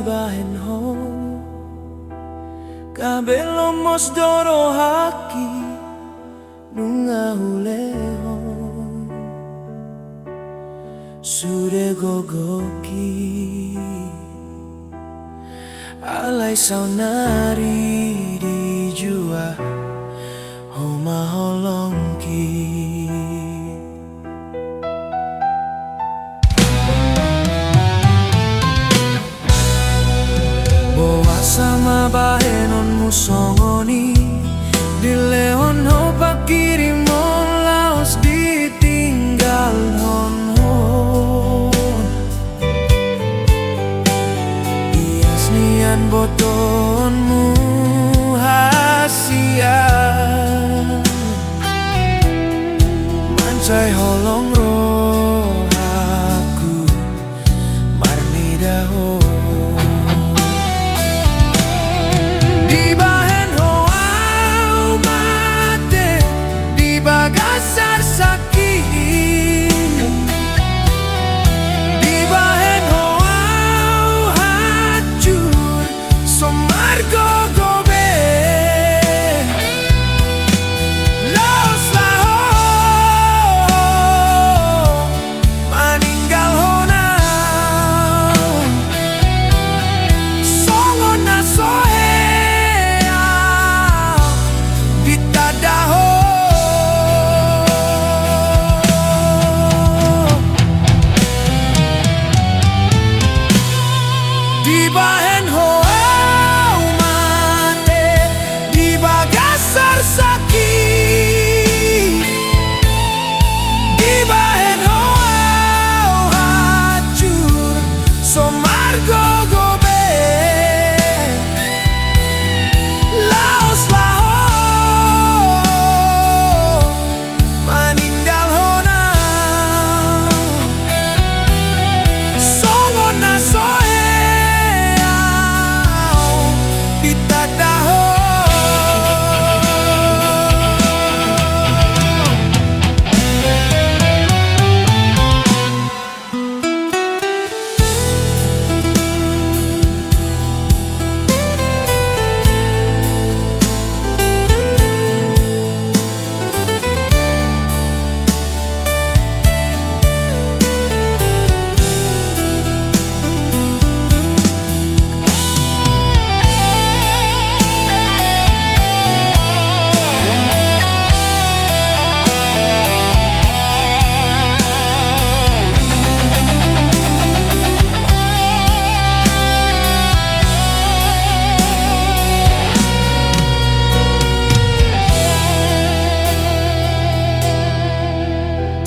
bahen ho kabelo mos doro haki nunga huleho sude gogoki alai saunari di jua homa holongki boa sama bahenon musongoni di leon ho pakirimon laos ditinggal hon hon ias nian botonmu hasia mancai holong roh aku marnida ho Bagasar sakit di bahen hoau hancur somargo gobe laos laho maninggal honau songona sohea ditadaho di bahen hoau mate di bagasar sakit di bahen hoau hancur somargo gobe laos laho maninggal honau songona soe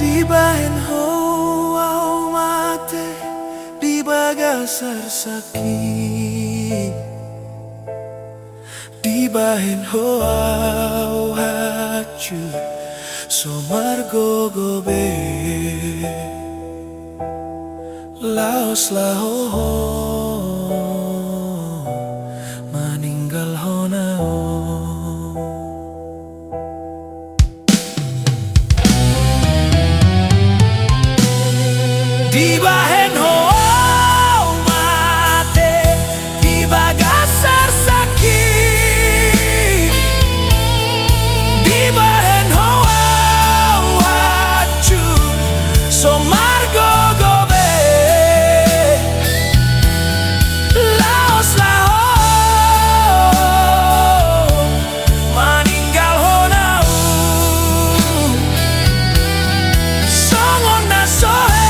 di bahen hoau mate di bagasar sakit di bahen hoau hancur somargo gobe laos laho maninggal honau di bahen hoau mate di bagasar sakit di bahen hoau hancur somargo gobe laos laho maninggal honau songona soe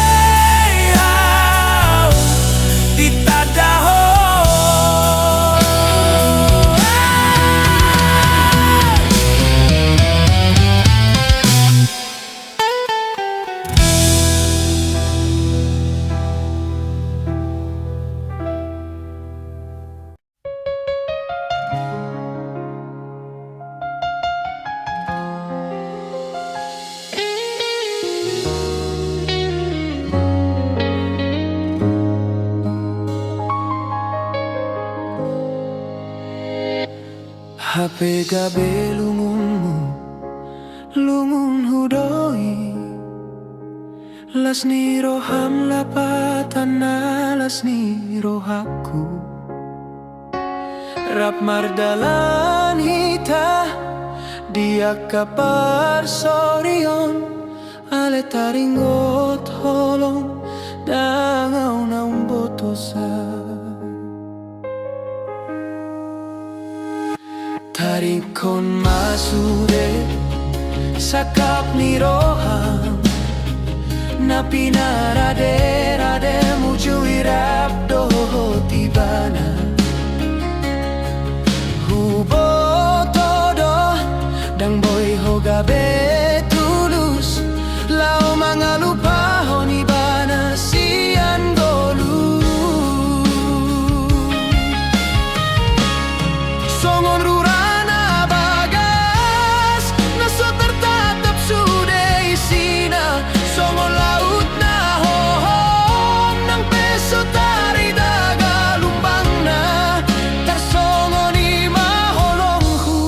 HP gabe lungunmu lungun hudoi las ni roham lapatan las ni rohaku Rap mardalan hita dia kapar sorion ale taringot holong dangau naung botosa taringkon masude sakap ni roham na pinarade rade mujui rap doho tibana hubo todo dang boy hogabe tulus lao mga lupahon ibana sian golu songon rurana bagas naso tertatap sude isina songon laut na hohom nang peso tari daga lumbang na tarsongon ima holongku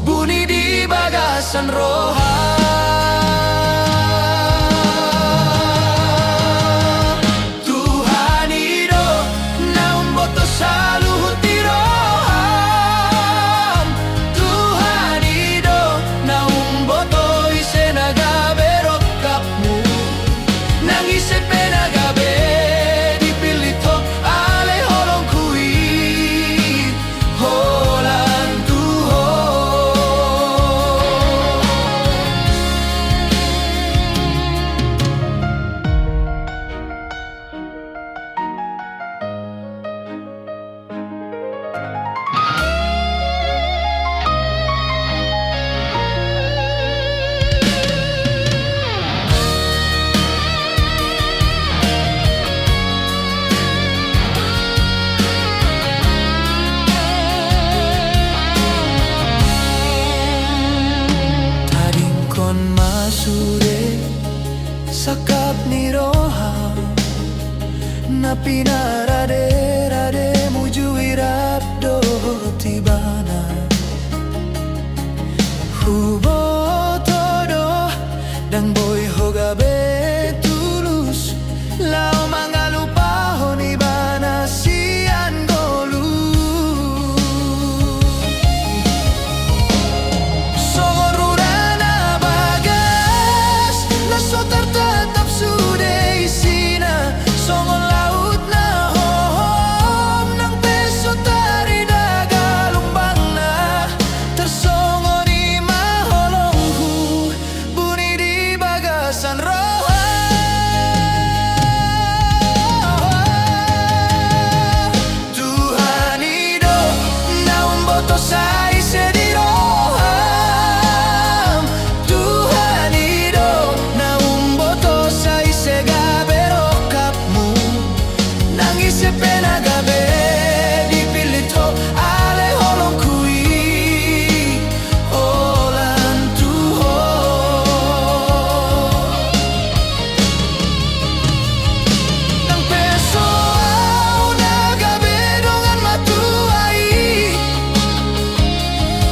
buni di bagasan roha sakap ni roha na pinarade rade mujui rap doho tibana hubo todo dan boy hogabe tulus lao mga lupahon ibana sian golu songon rurana bagas naso tertatap sude isina songon laut na hohom nang peso tari daga lumbang na tersongon ima holongku buni di bagasan roha Tuhan ido naung boto sai sediroham Tuhan ido naung boto sai segabe rokapmu nangis sepena gabe dipilito ale holong kui olan tuho nang peso au nagabe dongan matuai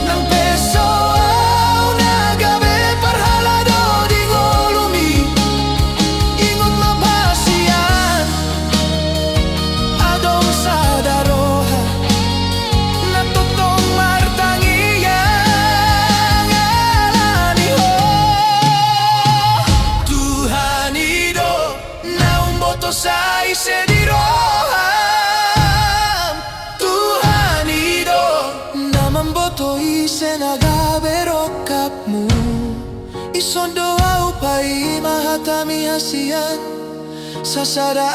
nang peso au nagabe parhalado di ngolumi ingon mapasian adong sadaroha natutong martangiyan alani ho Tuhan ido naung boto sai sediroham Tuhan ido naman boto isenagabe rokapmu ison doa upai mahatami hasian sasada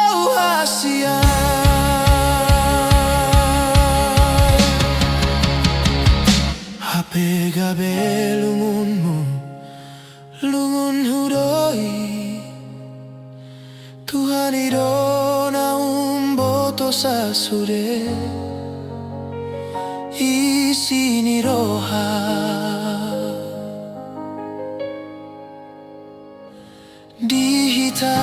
au hasian hape gabe lungunmu lungun hudoi Tuhan ido naung boto sasude isini roha dihita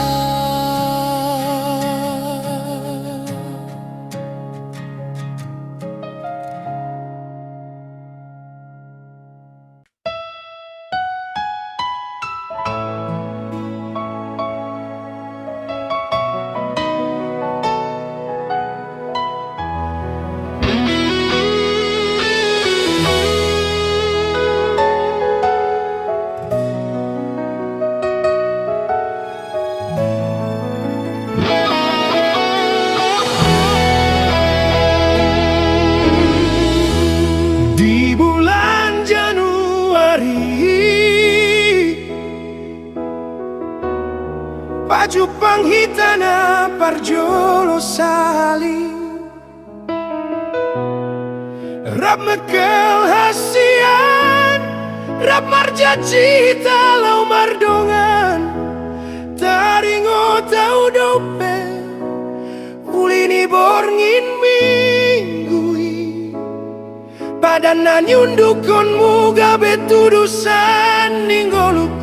panghitana parjolo sali Rap mekel hasian Rap marjaji talau mardongan Taringo tau dope Ulini borngin minggui Padanan yundukon muga betudusan ninggoluku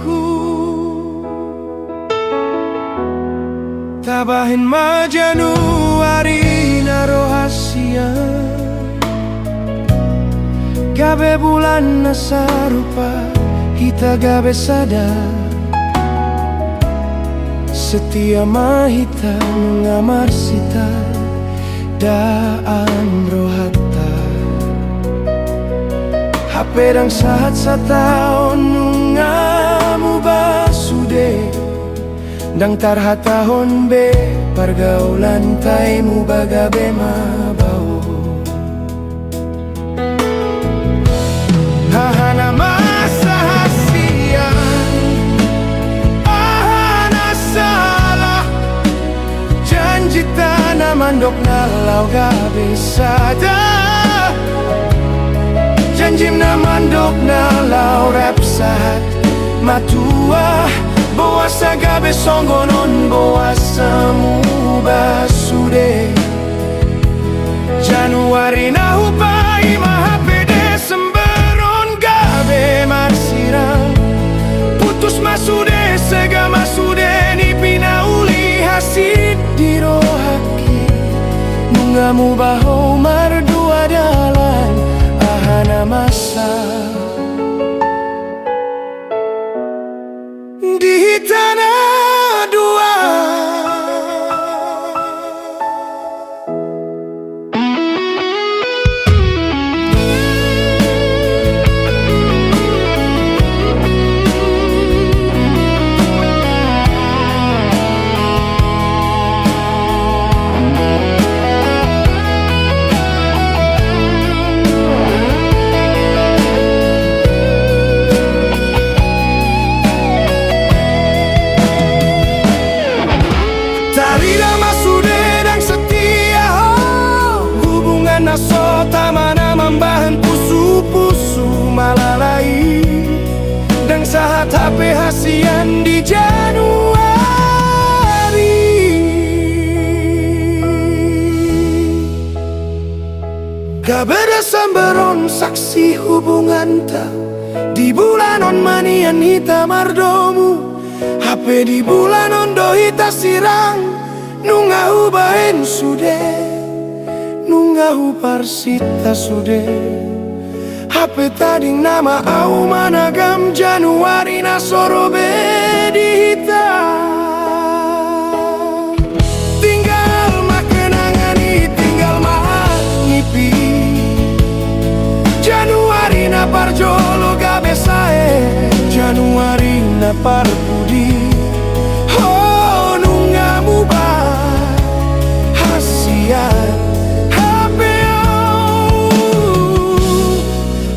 Tabahin ma Januari naro hasian Gabe bulan nasarupa kita gabe sadar Setia mahita mengamar sita daan rohata HP dang sahat satahun nungamu basude Dang tarhatahon be pergaulan taimu bagabe mabau Ahana masa hasian Ahana salah Janji tanah mandok nalau gabe sada Janji na mandok nalau rap sahat Matua Boasa gabe songgonon boasa muba sude Januari nahupai mahapede semberon gabe marsirang Putus masude sega masude ni pinauli hasid dirohaki Nungamu baho mardua dalan ahana masa di tanah dua Talida masude dan setia Hubungan naso tamana membahan pusu-pusu malalai Dan saat HP hasian di Januari Gabeda sambaron saksi hubungan ta Di bulan on manian hita mardomu HP di bulan ondo hita sirang Nungahu bahen sude Nungahu parsita sude HP tading nama au managam Januari nasorobe di hita Tinggal makenangani tinggal ngipi Januari na parjolo gabe sae Januari na parpudi Oh nungamu ba hasian HPO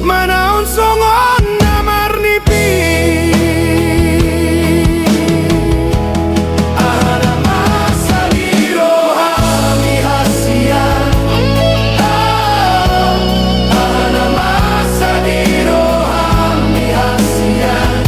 Manaon songon namar nipi Ahana masa diro hami hasian Ahana masa diro hami hasian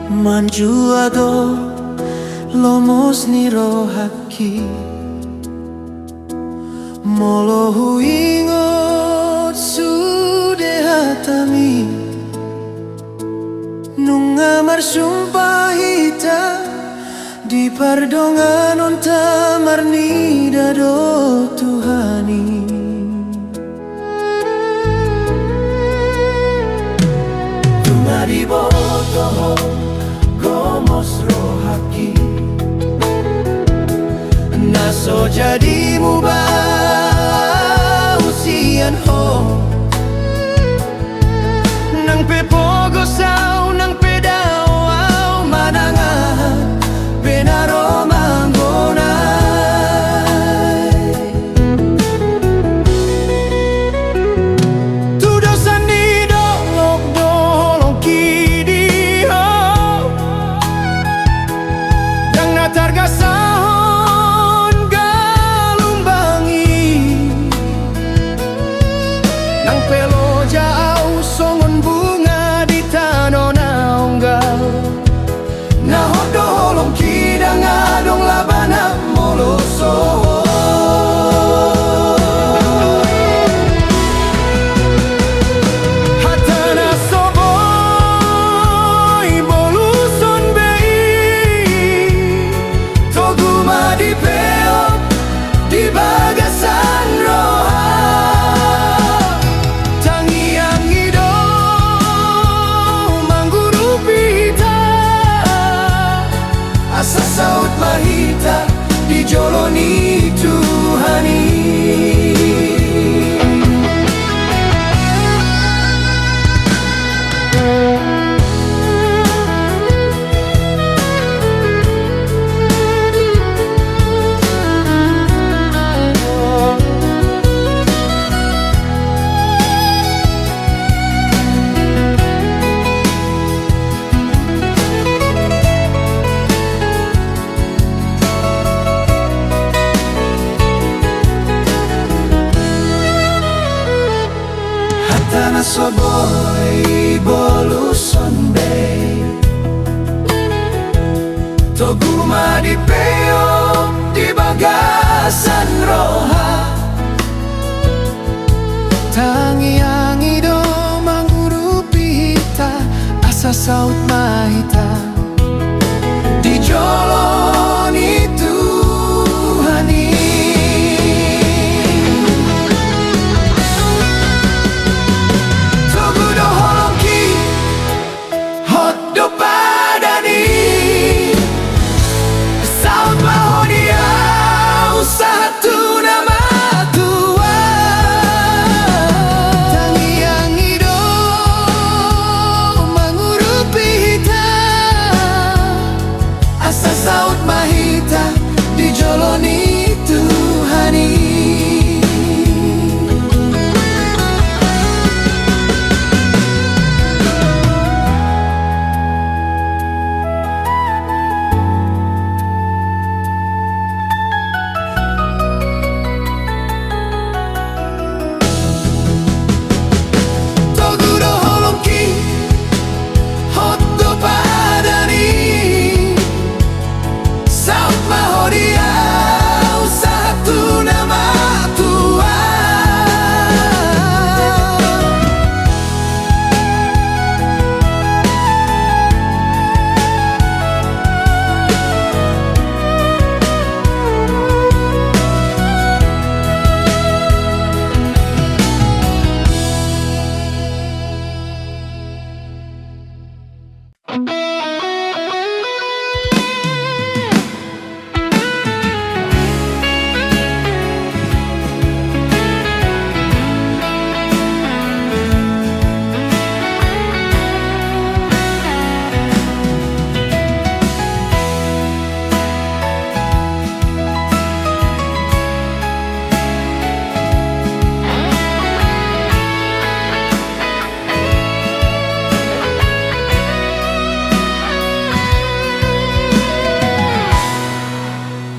Manjuado lomos nirohaki Molo huingot sud sudah hatami nungamar sumpah hita di pardongan onta marni dado Tuhani. Tungadi botoho gomos rohaki naso jadi mubah usian ho nang pepogo sao nang pedao manangan benaro manggonay tudo sandido lok dolong kidi ho yang natarga sahon galumbangi nang pelo jauh songon bunga di tano naunggal nahodolong kidang adong labana moloso hatana soboy boluson bei toguma di peok di bagasan roha tangiang ido mangguru pita asa saut mahita dijoloni Tuhani. Hatana soboy boluson bay toguma di peok di bagasan roha tangiang ido mangguru pita asa saut mahita dijoloni Tuhani. Togudo holongki hotdo padani saut mahodia usaha tu nama tua tangiang ido mangurupi hita asa saut mahita dijoloni Tuhani. Togudo holongki hotdo padani saut mahodia usaha tu nama tua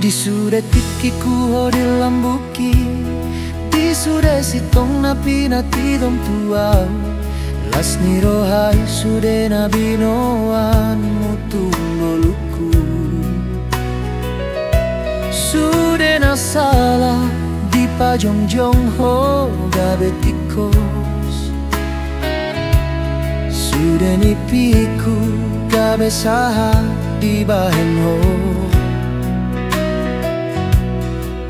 di sudah titkiku ho di lambuki di sudah sitong napi nati dom tua las ni rohai sudah nabi noan mutu noluku sudah nasala di pajongjong ho gabetikos Sudeni piku gabe saha di bahen ho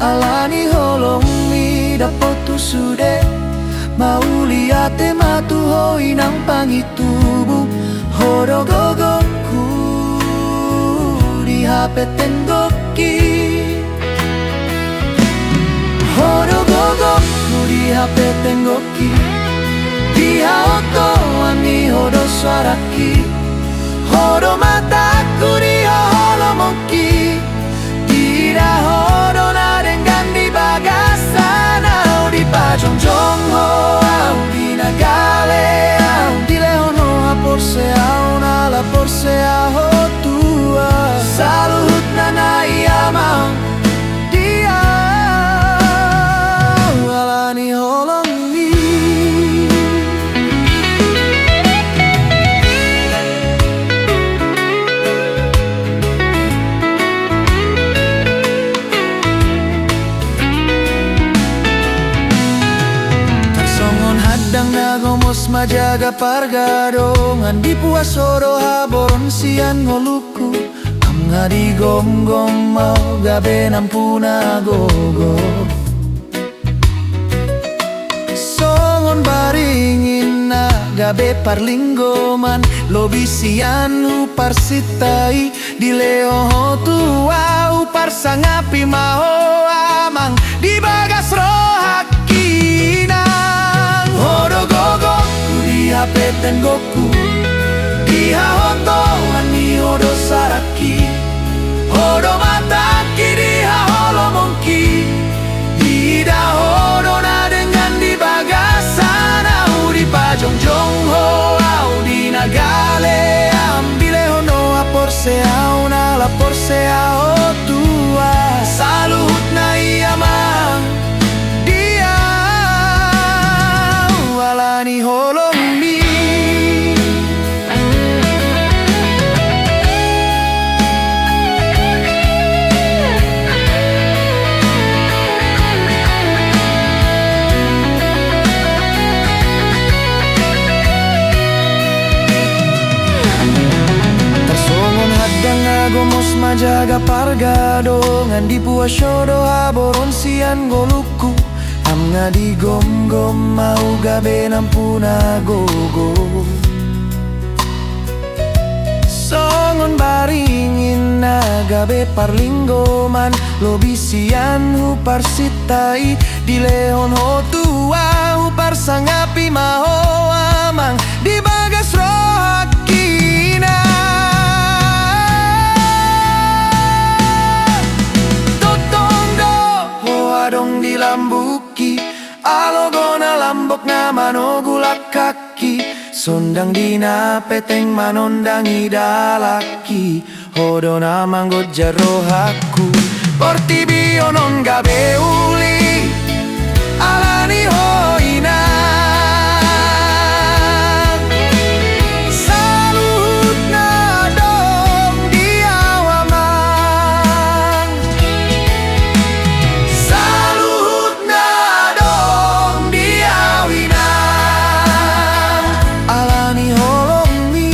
Alani holong mi dapotu sude Mau liate matu hoi nang pangitubu Horo gogoku di HP tenggoki Horo gogoku di HP tenggoki Dia oto ani horo suaraki Horo mataku dia holo moki Tidak horo na dengan di bagasana Di pajong-jong ho au di nagale au Di lehono a porse au na la porse a ho tua Saluhut na na iamang Dia alani holong ni Hadang nagomos majaga pargadongan di puasoro haboron sian ngoluku Am nga di gom-gom mau gabe nampuna gogo Songon baringin na gabe parlinggoman Lobi sian upar sitai di leo tua upar sangapi maho amang di bagas rohakina Horo gogoku di HP tenggoku Dia hoto ani horo saraki Horo mataki dia holo mongki Ida horo na dengan di bagasana Udi pajong-jong ho au di nagale Ambile hono a porse au na la porse a ho tua Saluhut na iamang Alani holong mi Tersongon hadang agomos majaga pargadongan di puasyodo haboron sian goluku Am nga di gom-gom mau gabe nampuna gogo Songon baringin na gabe parlinggoman Lobi sian upar sitai di leon ho tua upar sangapi maho amang di bagas rohakina Totondo ho adong di lambu Alogona lambok na manogulak kaki Sondang dina peteng manondangi dalaki Hodo na manggot jarohaku Portibio non gabe uli Alani hoina Saluhut na dong diawamang Saluhut na dong diawinang Alani holong mi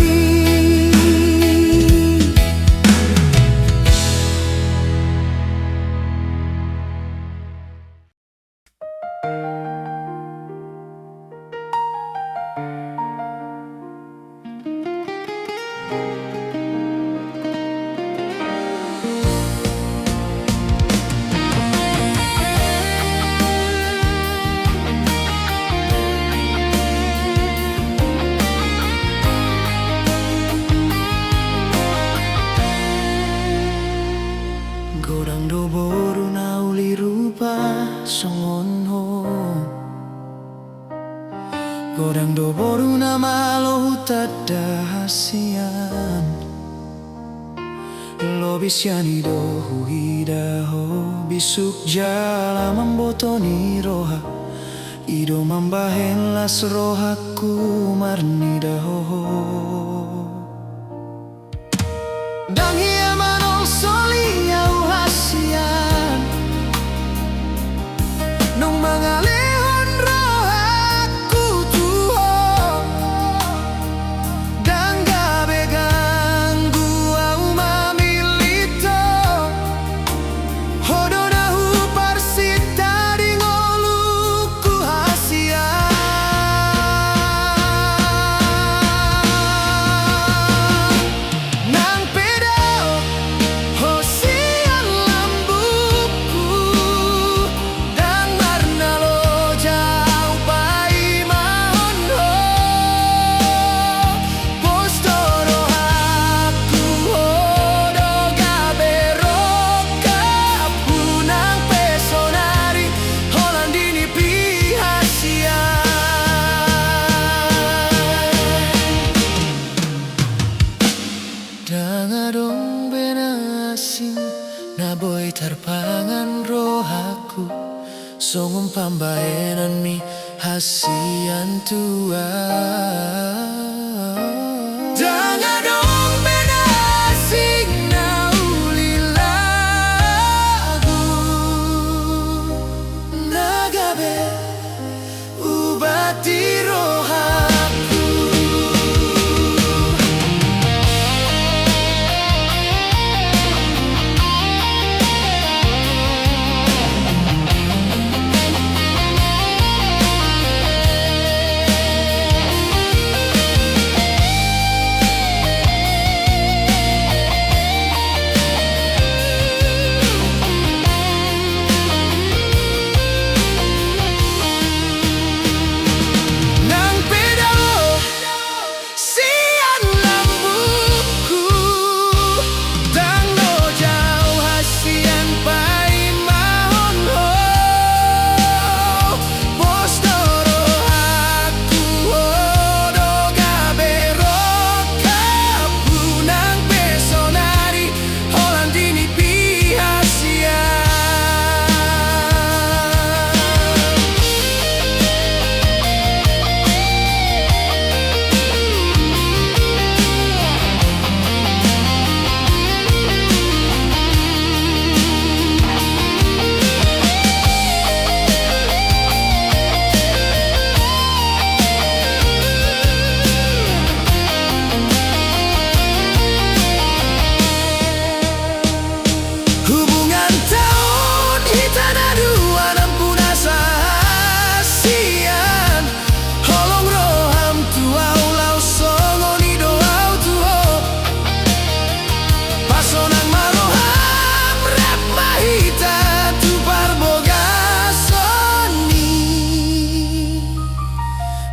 Godang do boru na uli rupa songon ho Godang do boru na malo hutada hasian Lobis yani do huida ho Bisuk jala mambotoni roha Ido mambahen las rohaku marnida ho Dang hiya manong soli au hasian Nung mga lehon rohaku tuho Dangadong benasing naboy tarpangan rohaku songong pambayanan mi hasian tua. Dangadong benasing na ulilagu nagabe ubati rohaku.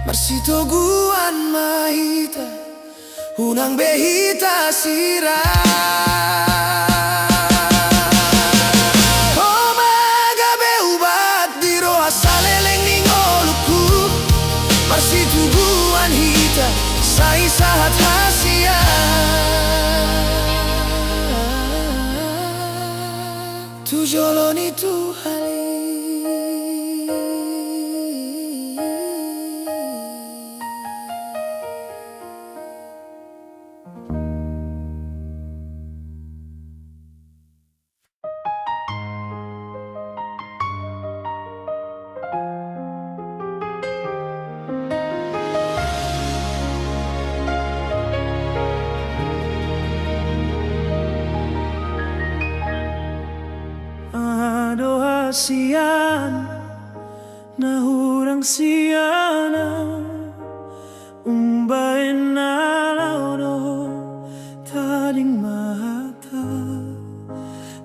Marsitoguan mahita unang behita sira. Omagabe ubat di roha saleleng ning oluku marsituguan hita sa isahat hasia. Tujolon itu hali sian na hurang siana umbain na launo tading mata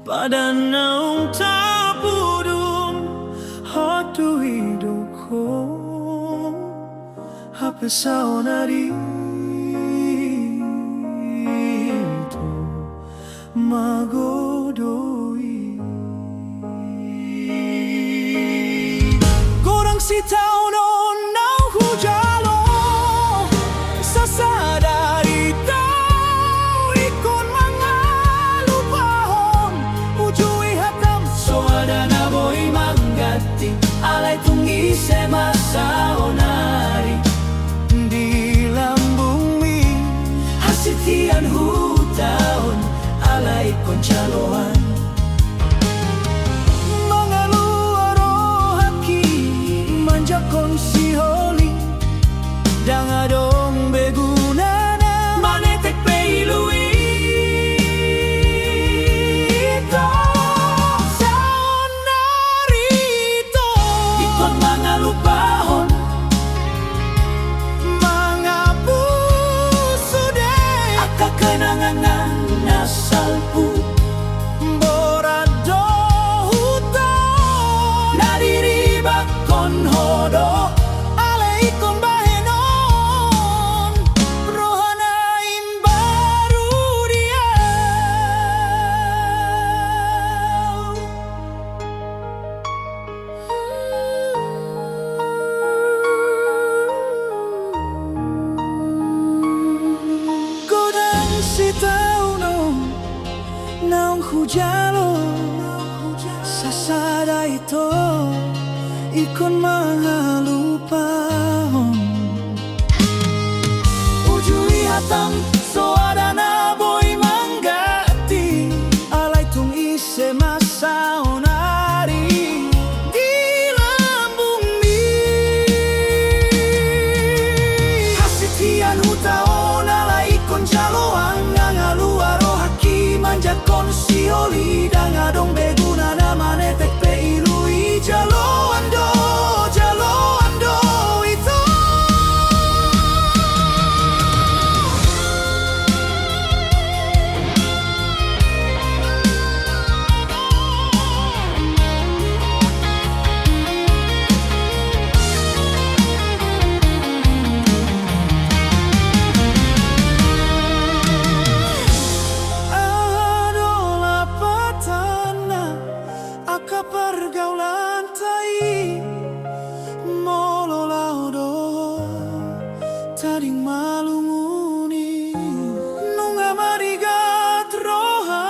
pada naung tapudum hatu hidupku hapesao nari itu magodoi. Si taon ng hujalo sa sadari tao ikon mga lupahon ujui hatam so ada na boy manggati alay tungise masaonari di lambung mi hasitian hutaon alay konchaloan. Kong si holi dangadong begunana manetek peiluito saon narito ikon mga lupahon mga puso de akakenangan nasalpu borado huto nadiribak kon hodo alay kon baheno naong hujalo sasada ito ikon mga lupahon ujui hatang so ada na boy manggati alay tung ise masaonari di lambung mi hasitian hutaon alay ikon jaloang ngaluaro haki manjakon sioli dangadong beguna na manetek pe ilui jaloando itu adola patana aka pergaulan tai molo laudo taring malunguni nunga marigat roha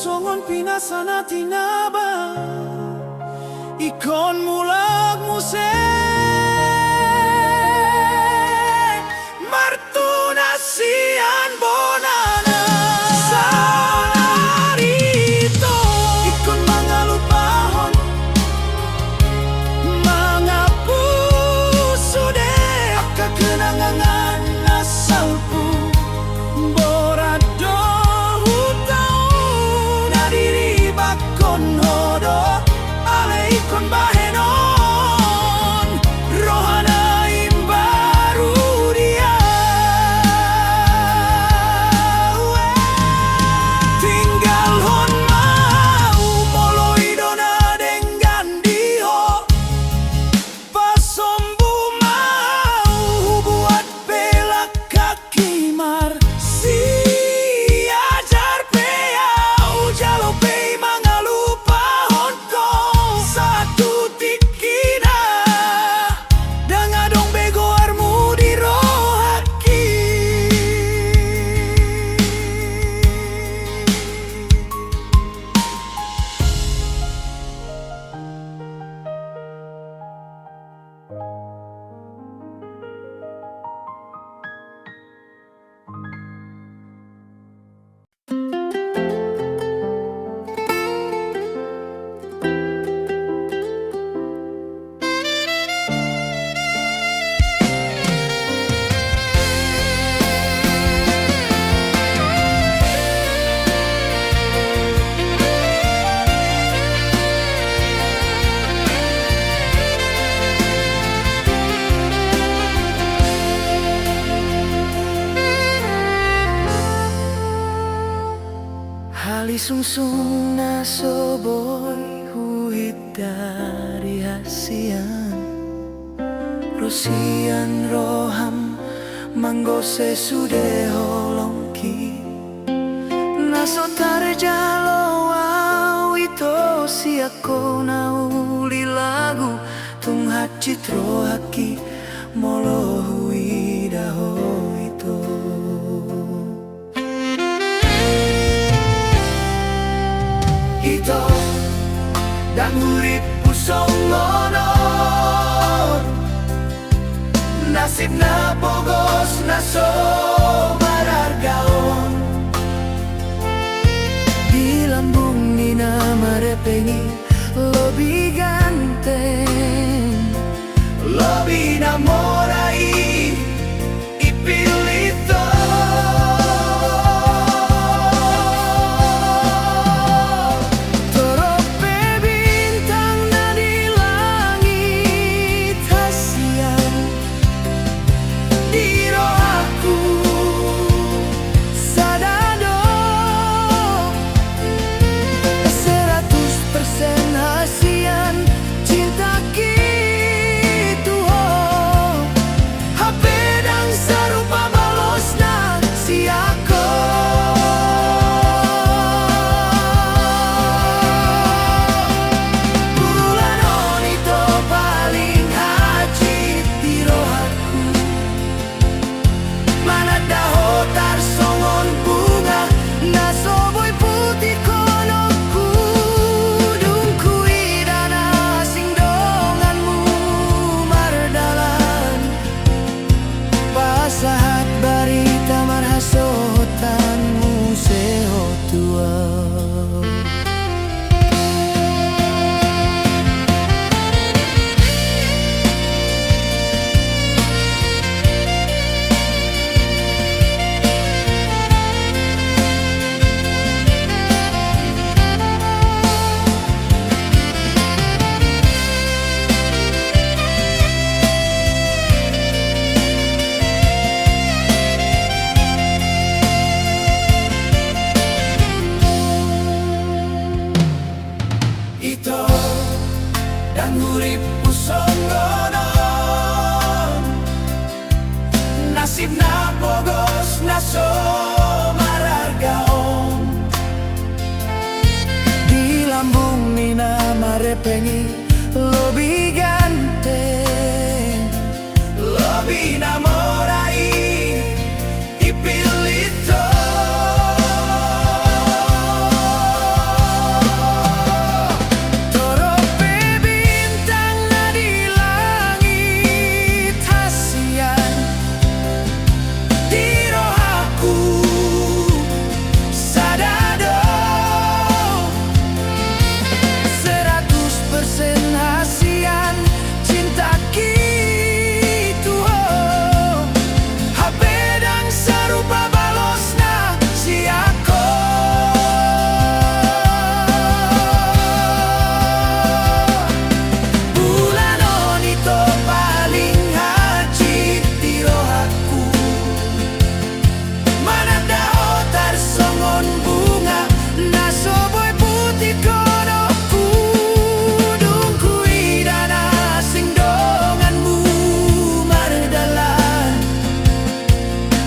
songon pinasana tinaba ikon mulag muse martuna sian bonana sanarito ikon mga lupahon mga puso de kakenangan asalku borado hutau nadiri bakon hodo ale ikon bahenon rohana imbaru dia tinggal hon mau moloi dona dengan diho pasombu mau buat belak kaki mar si ajar peau jalo pe mangalupa honko satu tikina dangadong bego armu di rohaki Hali sungsung na soboy huhit dari hasian Rosian roham manggose sude holongki Naso tarjalo au ito siako na uli lagu tung hacitro haki molo hui daho ito Ito dan urip pusong ngono nasib na bogos na so marargaon di lambung ni na marepengi lobi ganteng lobi namorai ipilito bengi lobi ganteng, lobi namorai ipilito. Torope bintang na di langit hasian di rohaku sadado 100% hasian cinta gitu. HP dan serupa balosna si aku. Bulan onito paling haji di rohaku, mana daho tarsongon bunga nasoboy putih konoku dungkui dana sing donganmu mardalan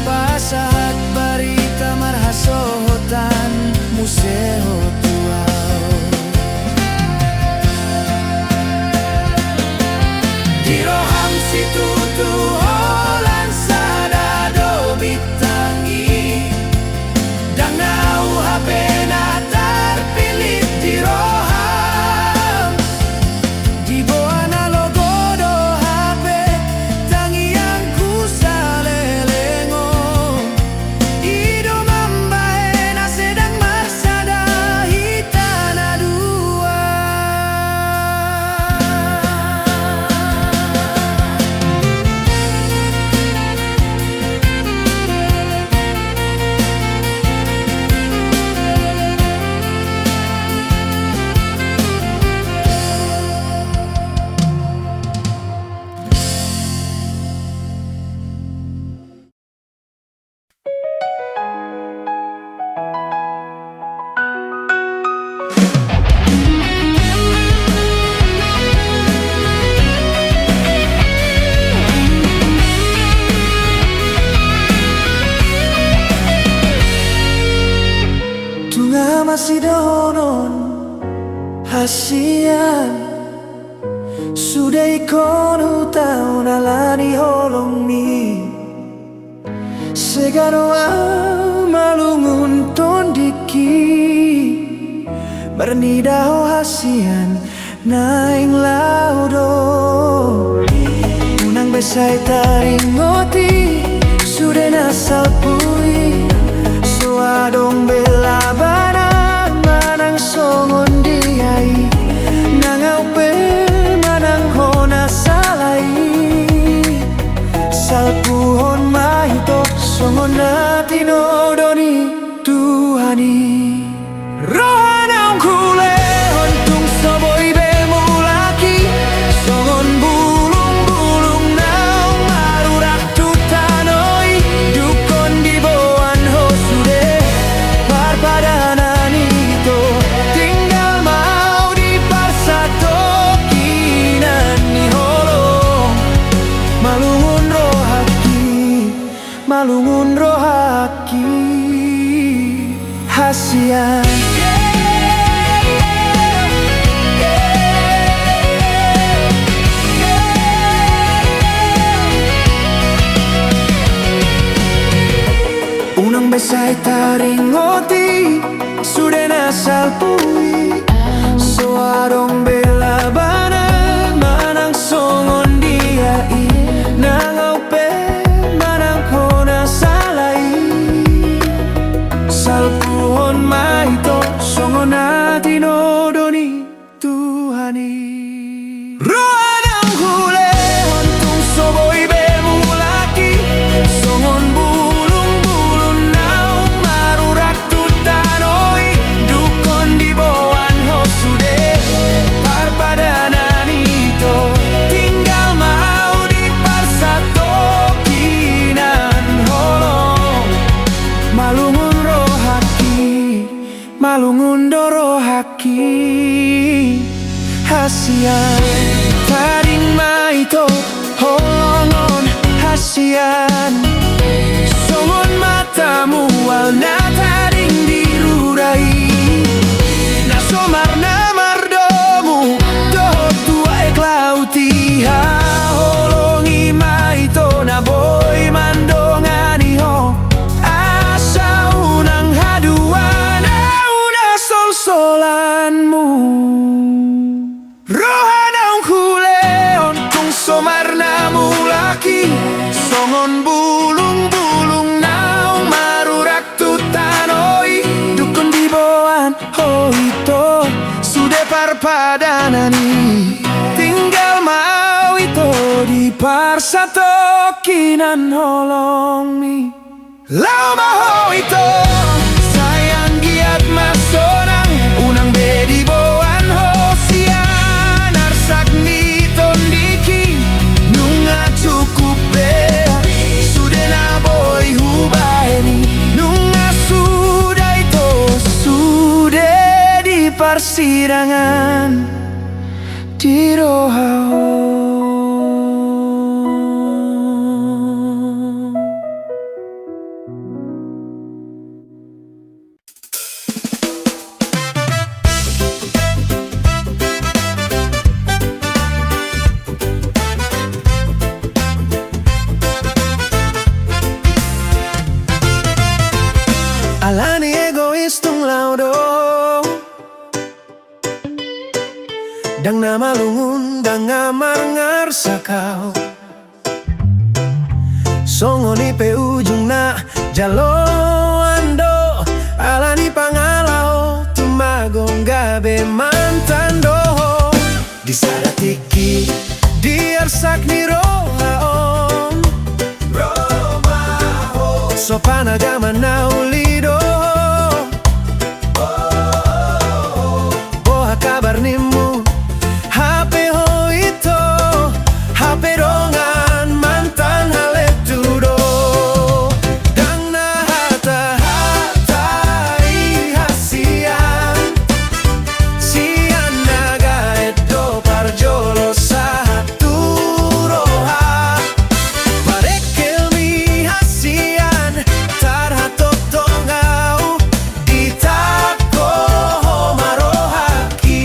pasahat barita marhasohotan museo tuau di roham situ tuholan sadado bitangi dan nau HP na terpilih di roham di bawah na logo do HP tangi yang ku salelengo ido mambae na sedang marsada hitana dua. Tunga masih donon hasian sudah ikon hutau nalani holong ni segano malungun tondiki bernidaho hasian naing laudo unang besai taringoti sudah nasal pui suadong bela banang manang songon diai nangau pe manang hona salai salpuhon mahito songon natino doni tuhani rohanang kule hontung soboy bemulaki songon bulung-bulung naung marurak tutanoi dukon di boan hosude parpadanan itu tinggal mau di parsato kinan ni holong malungun rohaki hasian. Unang besai taringoti sudah nasal pui suarong bela banang manang songon diai nangau pe manang kona salai salpuhon mahito songon natino doni tuhani rohanang hule hontung soboy bemulaki songon bulung-bulung naung marurak tutanoi dukon di boan hosude parpadanan itu tinggal mau di parsato kinan holong malungun dorohaki hasian taring maito holongon hasian songon matamu walna taring dirurai na somar na mardomu do padanani tinggal mau itu di parsatokinan holongmi lau mau itu sayang giat masonang unang bedi boan hosian arsak ni tondiki nunga cukup be sudah na boy hubaini nunga sudah itu sudah di persidangan di rohao. Alani egois tung laudo dang nama lungun dang ngamar ngarsakau songoni pe ujung na jalo ando alani pangalau tumagong gabe mantan doho disadatiki diarsak ni rohaon sopan agama naulido boha kabar nimu HP ho itu HP dongan mantan haletudo dang na hata-hatai hasian sian naga edo parjolo satu roha parekel mi hasian tarhato tongau ditako marohaki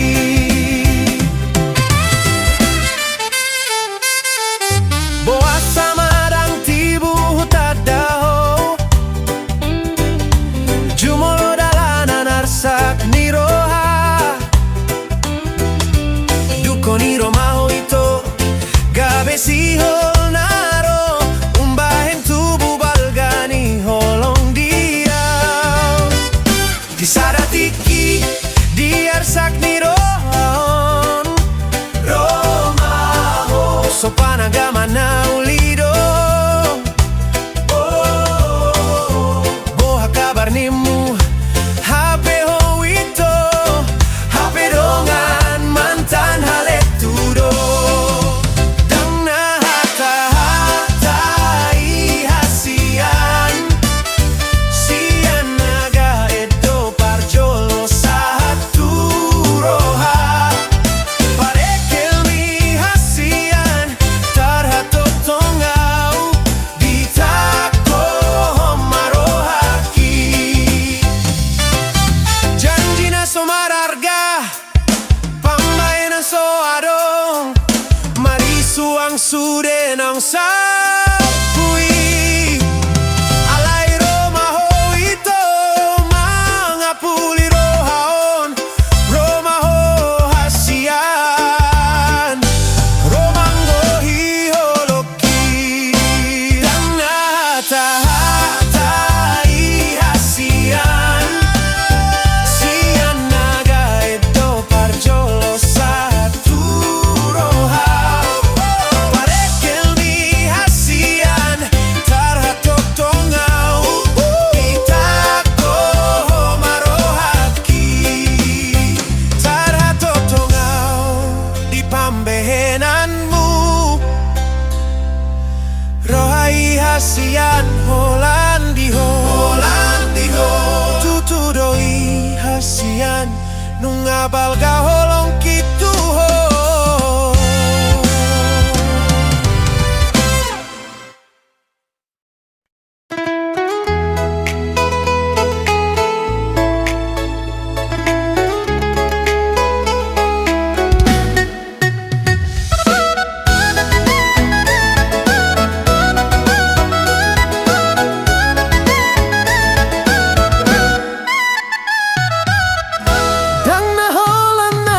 boa samarang tibu hutadaho jumolo dalanan arsak niroha duko niro maho ito gabe sihol naro umbahen tubu balgani holong diau disadatiki diarsak nirohon romaho sopan agama naulido boha kabar nimu HP ho itu HP dongan mantan haletudo dang na hata-hatai hasian sian naga edo parjolo satu roha parekel mi hasian tarhato tongau ditako marohaki janji na somararga pambay na so adong marisuang sude nang sapui alay romaho ito mga puli rohaon romaho hasian romanggo hiholoki dang na hata-hatai hasian sian naga edo parjolo satu roha parekel mi hasian tarhato tongau ditako marohaki tarhato tongau di pambehenanmu rohai hasian holandiho tutudoi hasian nungabal holong kitu ho dang na holan na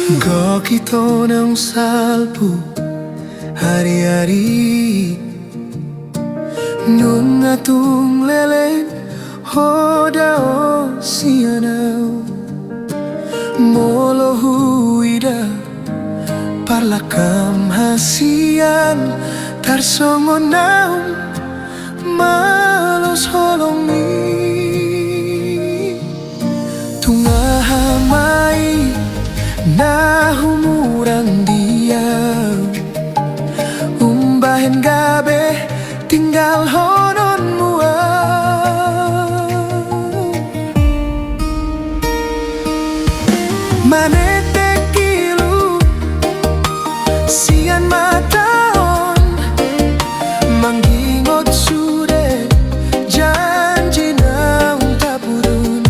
Go kita nang salpo hari-hari nung atung lelen hoda o sianaw molo huida parlakam hasian tarsongon naum malos holongi tungahamai na humurang diam umbahin gabe tinggal honon mua manete kilu sian mataon manggingot sude janji nang tapurun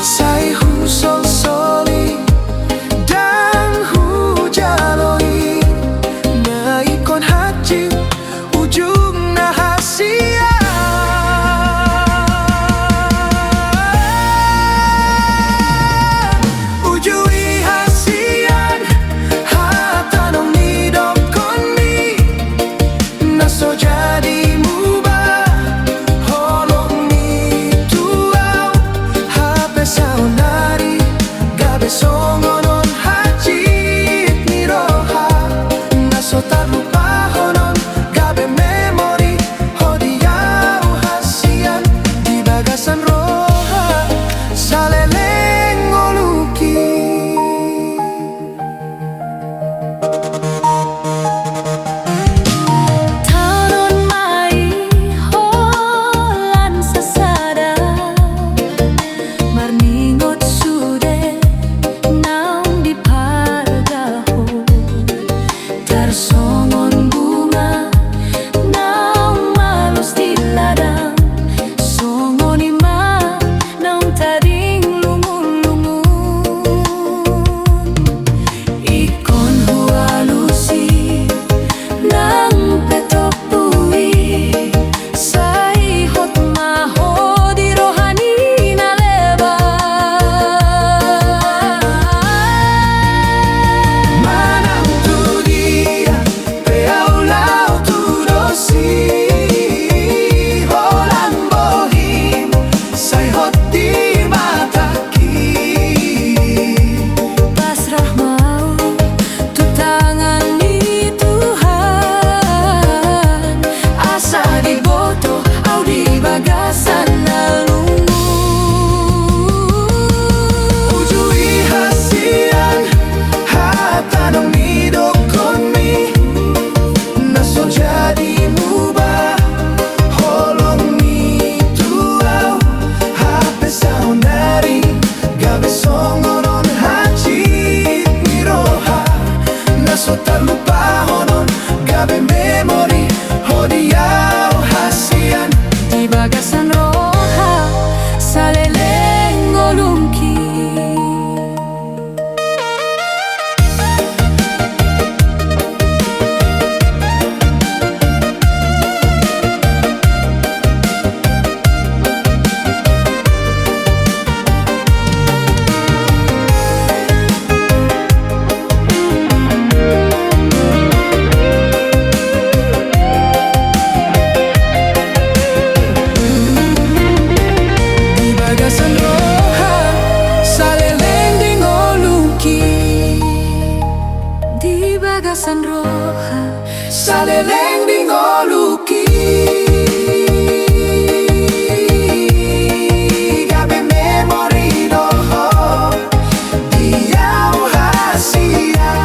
say husol soli dan hujaloi na ikon haji ujung na hasia ujui hasian hatanong nidok koni naso jadi mubah holong ni tuau hape saunari gabe songonon hajit ni roha naso talupa honon gabe memori hodiau hasian di bagasan roha saleleng oluki Tanon mai holan sasada marningot sude naung di pargaho tarsongon bunga naung malos di ladang songon ima naung tading lungun-lungun ikon hualusi nang petok bui say hot maho di rohani na leba manang tu dia peaulau tu dosi holang bohim say hoti mataki pasrah mau tu tangan ni Tuhan asa di boto au di bagasan nalungu ujui hasian hatanong nidok koni naso jadi mubah holong ni tuau hape saunari gabe songonon hajit ni roha naso talupa honon gabe memori hodiau hasian di bagasan roha saleleng olungki di bagasan roha saleleng ding oluki di bagasan roha saleleng ding oluki gabe memori doho diau hasian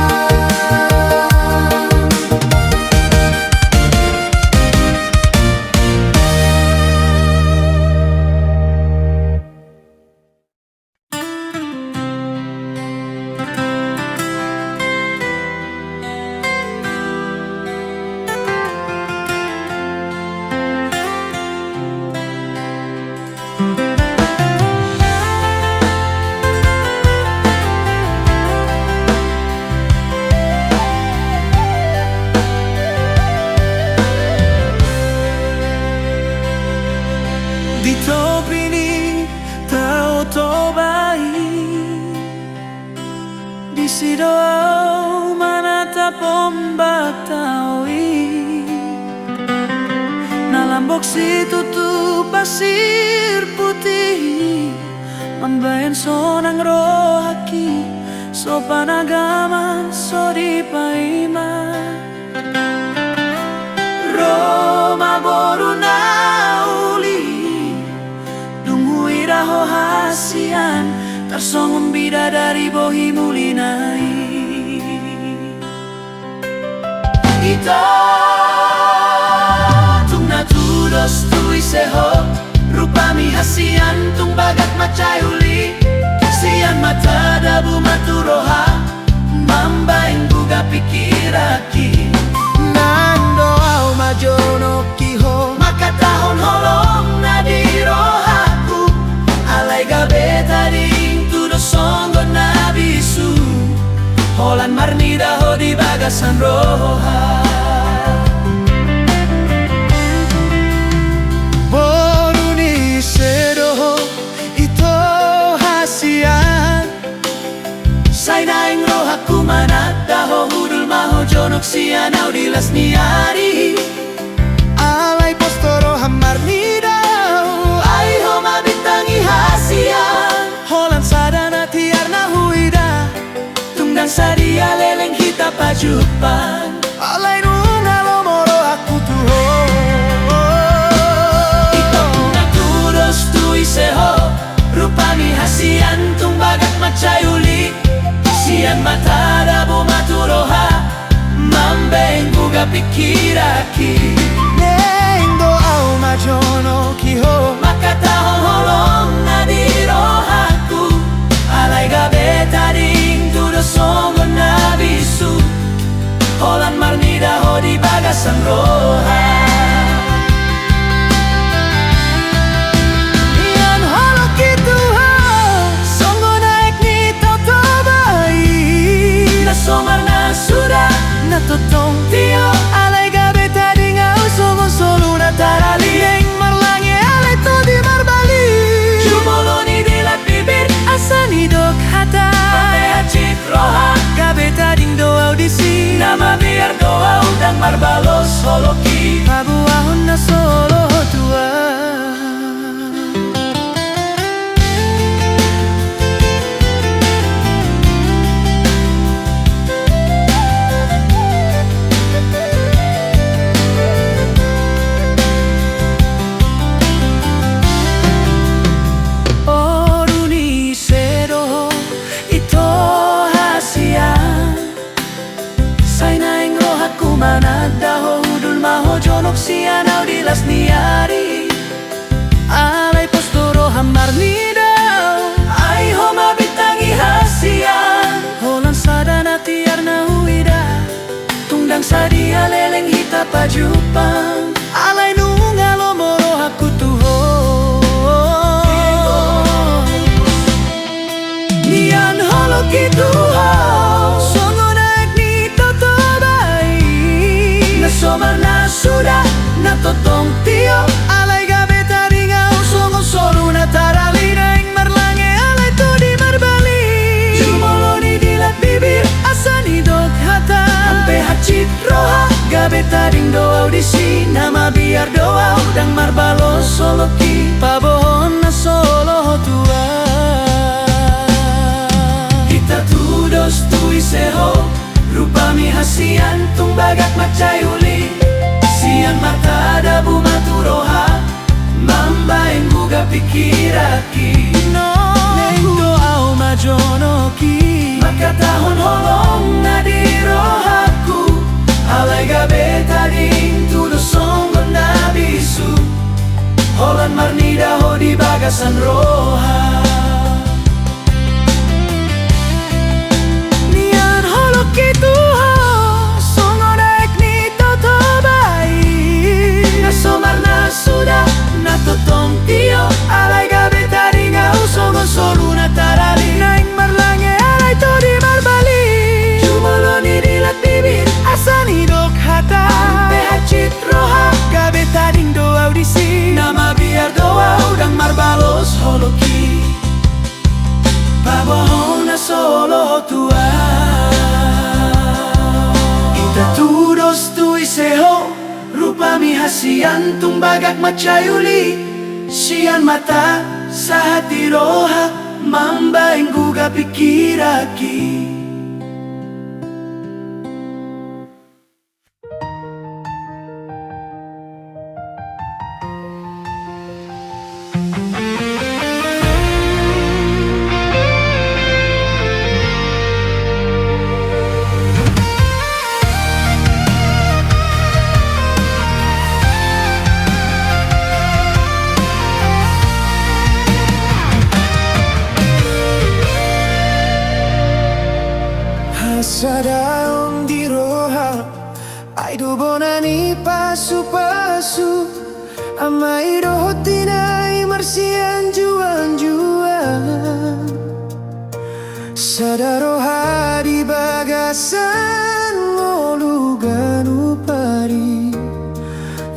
si doa manata pombak taui nalambok si tutup pasir putih mambayan sonang rohaki so panagaman so di paima Roma boru na uli dungui raho hasian tarsongong bidadari bohi mulinai ita tung natudos tui seho rupami hasian tung bagat macai uli sian mata dabu maturoha mambaing buga pikiraki Nando au majono kiho maka tahun holong na di rohaku alai gabe tadi tudo songgo na bisu holan marnida ho di bagasan roha Boruni sedoho ito hasian Sainaing rohaku manata ho hudul maho jonok sian au dilas niari Alay postoro hamar nidau ai ho mabitangi hasian Holan sadana tiarna huida tunggang sadia leleng hita pajupan Alay nunga lomoro aku tuho ito naturos tui seho rupami hasian tung bagat macai uli sian mata dabu maturoha mambeng buga pikiraki Nendo au majono kiho maka tahong holong na di rohaku alai gabe tading tudo songgo na bisu holan marnida ho di bagasan roha Ian holo kitu ho Songgo naik ni toto bai na somar na sudah Na totong tio Alay gabe tadi ngau songo solu na tarali Yang marlange alay to di marbali jumoloni dilat bibir Asani dok hata Pate hacit roha Gabe tadi do audisi nama biar doa udang marbalos holoki Pabuahon na solo tua Oruni sedo ito hasian Sainaing rohaku manada ho hudul maho jonok sian au dilas niari Alay postoro hamar nidau ai ho mabitangi hasian Holan sadana tiarna huida tunggang sadia leleng hita pajupang Alay nunga lomoro aku tuho nian holo kitu ho Songo naik ni toto bai na somar na sudah na totong tio Alay gabe tadi ngau songo solu na tarali Naing marlange alay to di marbali jumoloni dilat bibir Asani dok hata ampe hacit roha gabe tading do audisi nama biar doa udang marbalos soloki Pabohon na solo tua kita tudos tui seho rupami hasian tung bagat macai uli sian mata dabu maturoha mambaing buga pikiraki Nendo au majono ki maka tahun holong na di rohaku alai gabe tading tudo songgo na bisu holan marnida ho di bagasan roha Nian holo kitu ho Songo naik ni toto bai na somar na sudah na totong tio Alay gabe tadi ngau songo solu na tarali Naing marlange alay to di marbali jumoloni dilat bibir Asani dok hata ampe hacit roha Gabe tadi do audisi nama biar doa udang marbalos holoki pabohon na solo tua sian tumbagak macayuli, sian mata sa hati roha, mambaing guga pikiraki. Hasadaon di roha ay bonani pasu-pasu amai dohotinai marsian juan-juan sadaroha di bagasan ngolugan upari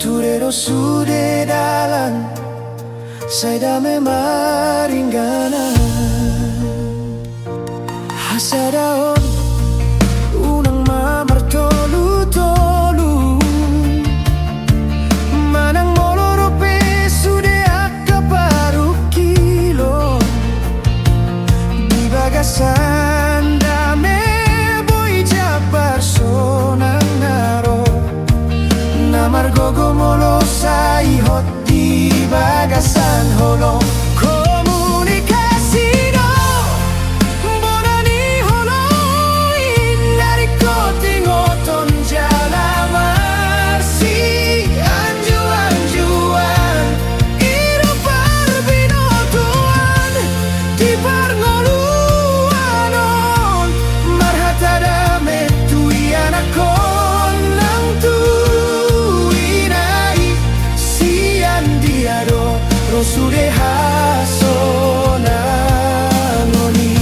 turero sude dalan saya memaringgana hasadaon Sanda me boy jabar sonang naro namar gogo molo sai hot di bagasan holo komunikasi do bonani holo dari koting oton jalamar si anjuan iro parbinotuan di parngolu sude hasona ngoni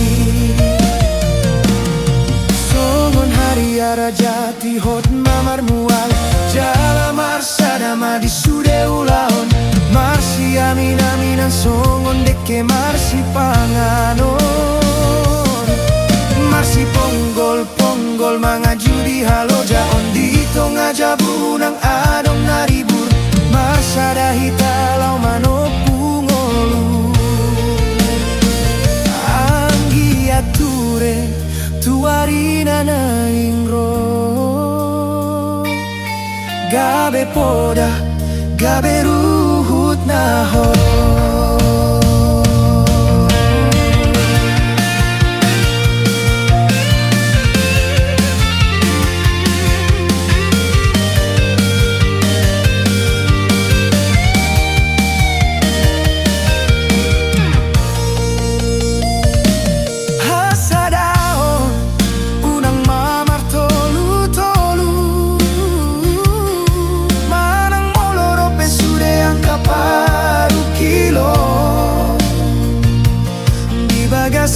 songon hari arajati hot mamar mual jalamar sadama di sude ulaon marsi aminan songon deke marsi panganon marsi ponggol mangaju di halo jaon di tonga jabunang adong naribur marsada hitalau manop tuarina na ingro gabe poda gabe ruhut na ho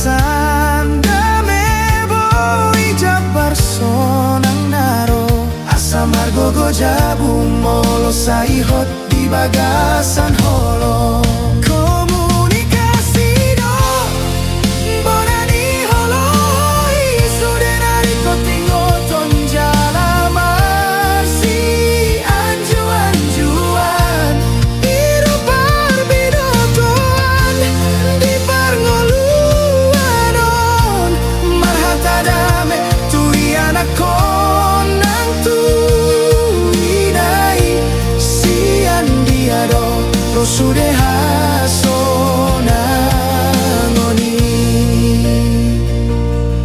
Sanda me boy jabar sonang naro asa margogo jabung molo sai hot di bagasan holo komunikasi do bonani holo sude nari koting oton jalamar si anjuan iro parbinotuan di parngolu konang tu inai sian dia do rosude hasona ngoni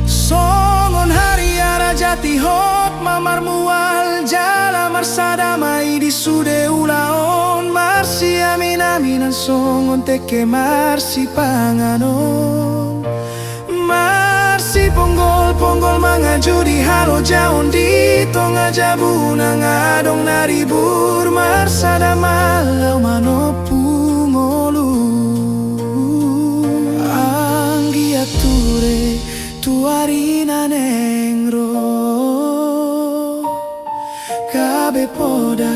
songon hari arajati hot mamar mual jalamar sadamai di sude ulaon marsi aminan songon teke marsi panganon si ponggol mangaju di halo jaon di tonga jabunang adong naribur marsada malau manopungolu anggiature tuarina nengro gabe poda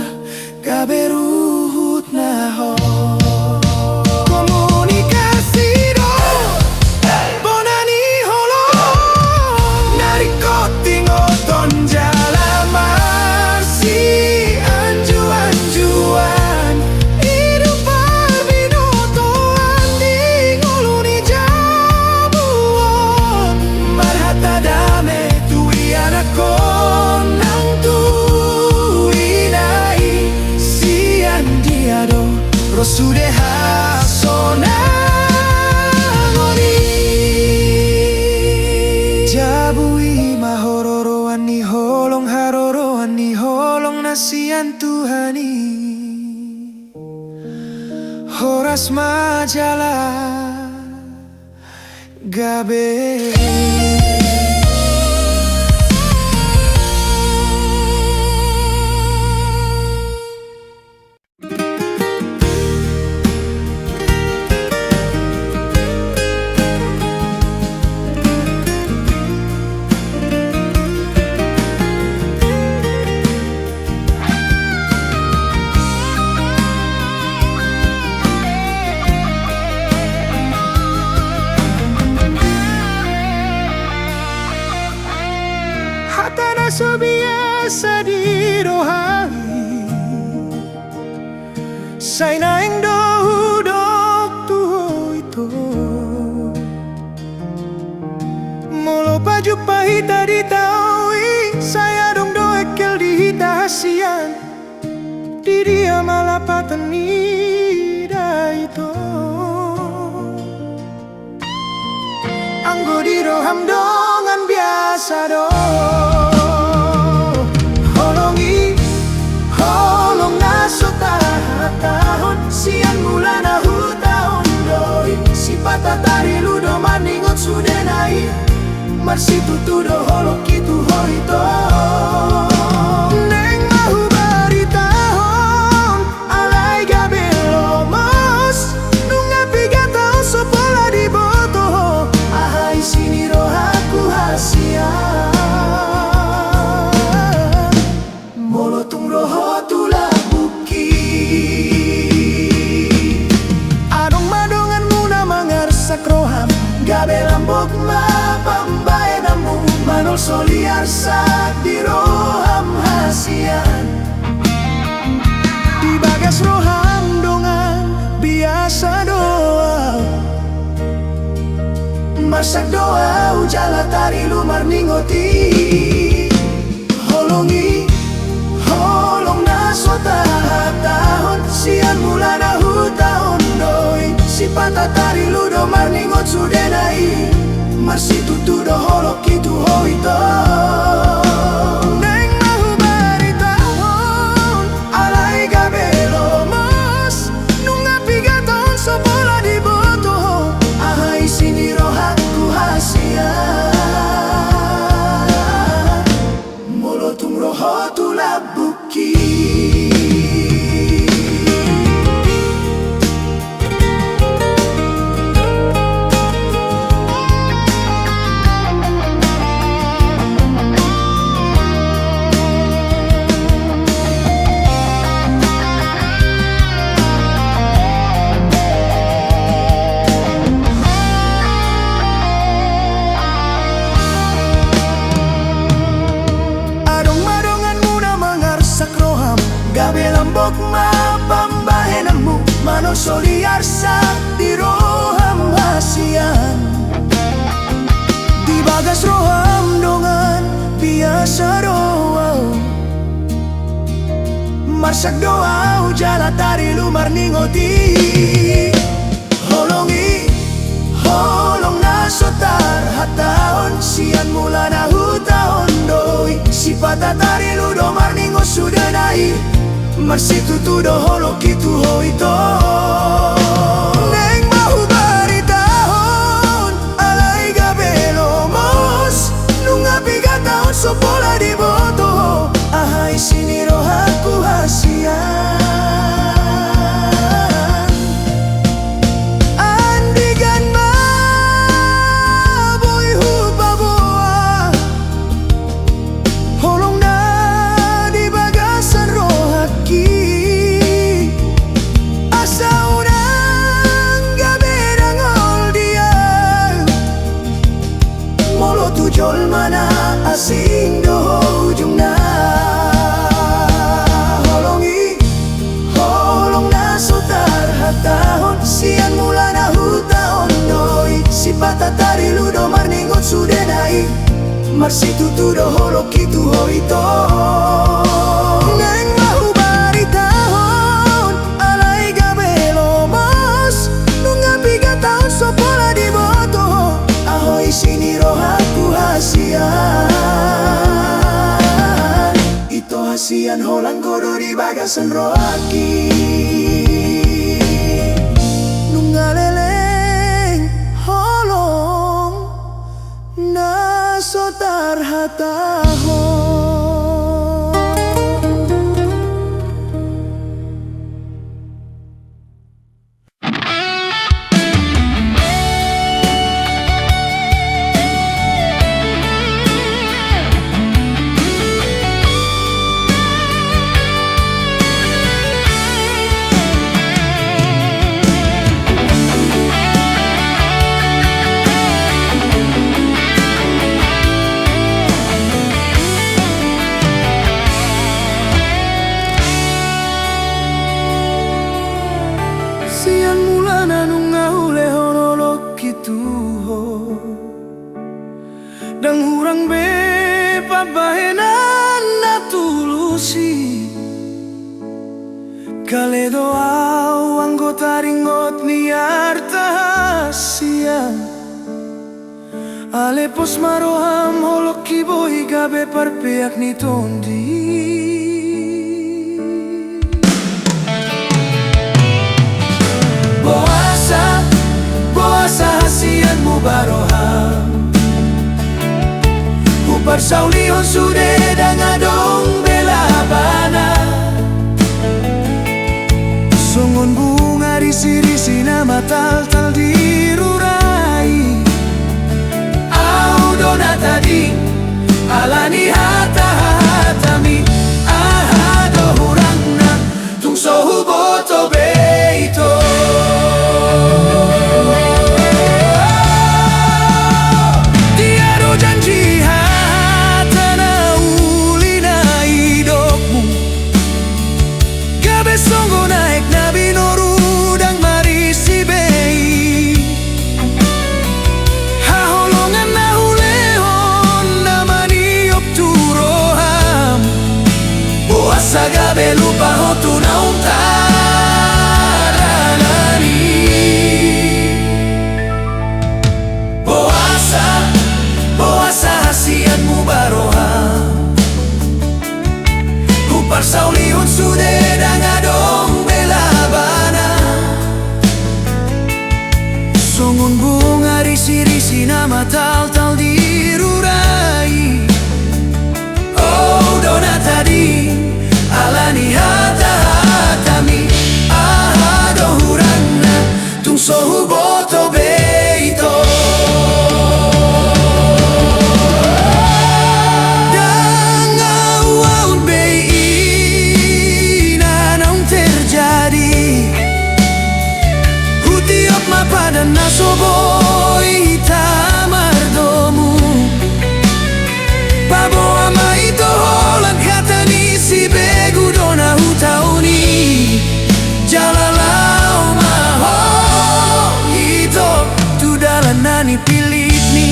gabe ruhut naho Jalamar si anjuan dame tui anakko nang tui nai sian diado rosude hasona ngoni jabui mahororo ani holong haroro ani holong nasian Tuhani horas majalah gabe hatana so biasa di rohani say naing dohudok tuho ito molo paju pahita di taui saya dong doekel di hita hasian di dia malapatan ida itu anggo di roham dongan biasa do holongi holong naso tahun sian bulan ahu tahun doi si patatari ludo maningot sudah naik marsi tutudo holok itu hoito neng mahu bari tahun alai gabelo mos nunga piga tahun sopola di boto ahai sini rohaku hasian molotung roho tula buki adong madongan muna mangarsak roham gabe lambok ma pambae namu manol soliar sak di roham hasian di bagas roham dongan biasa doa masak doa ujala tari lumar ningoti holongi holong naso tahun sian bulan ahu tahun doi si patatari ludo marningot sudah naik marsi tutudo holok itu hoito neng mahu bari tahun alai gabelo mas nunga piga tahun sopola di boto ahai sini rohaku hasian molotung roho tula buki gabe lambok ma pambahe namu mano soliar sak di roham hasian di bagas roham dongan biasa doa marsak doa ujala tari lumar ningoti holongi holong naso tarhataon sian mulan ahu tahun doi si patatari ludo marningo sudah naik marsi tutudo holok itu hoito neng mahu bari tahun alai gabelo mos nunga piga tahun sopola di boto ahai sini rohaku hasian andigan ma boy hupa boa holong na di bagasan rohaki asa urang gabe dangol dia molo tujol mana asing doho ujung na holongi holong naso tarhatahon sian mulan ahu tahun doi si patatari ludo marningot sudah naik marsitu tudo holo kitu hoito. Neng mahu bari tahun alai gabelo mas nunga piga tahun sopola di boto ahoy sini rohaku hasian ito hasian holang godo di bagasan rohaki nunga leleng holong nasotar hataho. Sian mulana nunga hule honolok kituho dang hurang be pabahenan na tulusi kale doa anggota ringot ni artahasia ale pos maroham holok kiboy gabe parpeak ni tondi. Boasa hasianmu baroham upar saulihon sude dangadong bela bana songon bunga risi-risi nama tal-tal dirurai au dona tadi alani hata-hatami ahado hurangna tung sohu boto beito. Sagabe lupa hotu na untarani Boasa hasianmu baroham upar saulihon sude dangadong bela bana songon bunga risi-risi nama tal-tal dirurai oh dona tadi alani hata-hatami ahado hurangna tung sohu boto beito. Dan awal beina naung terjadi hutiop mapadan nasoboi tamardomu paboa maito holan katani si begu dona hutauni jalalau maho ito tu dalanani pilitni.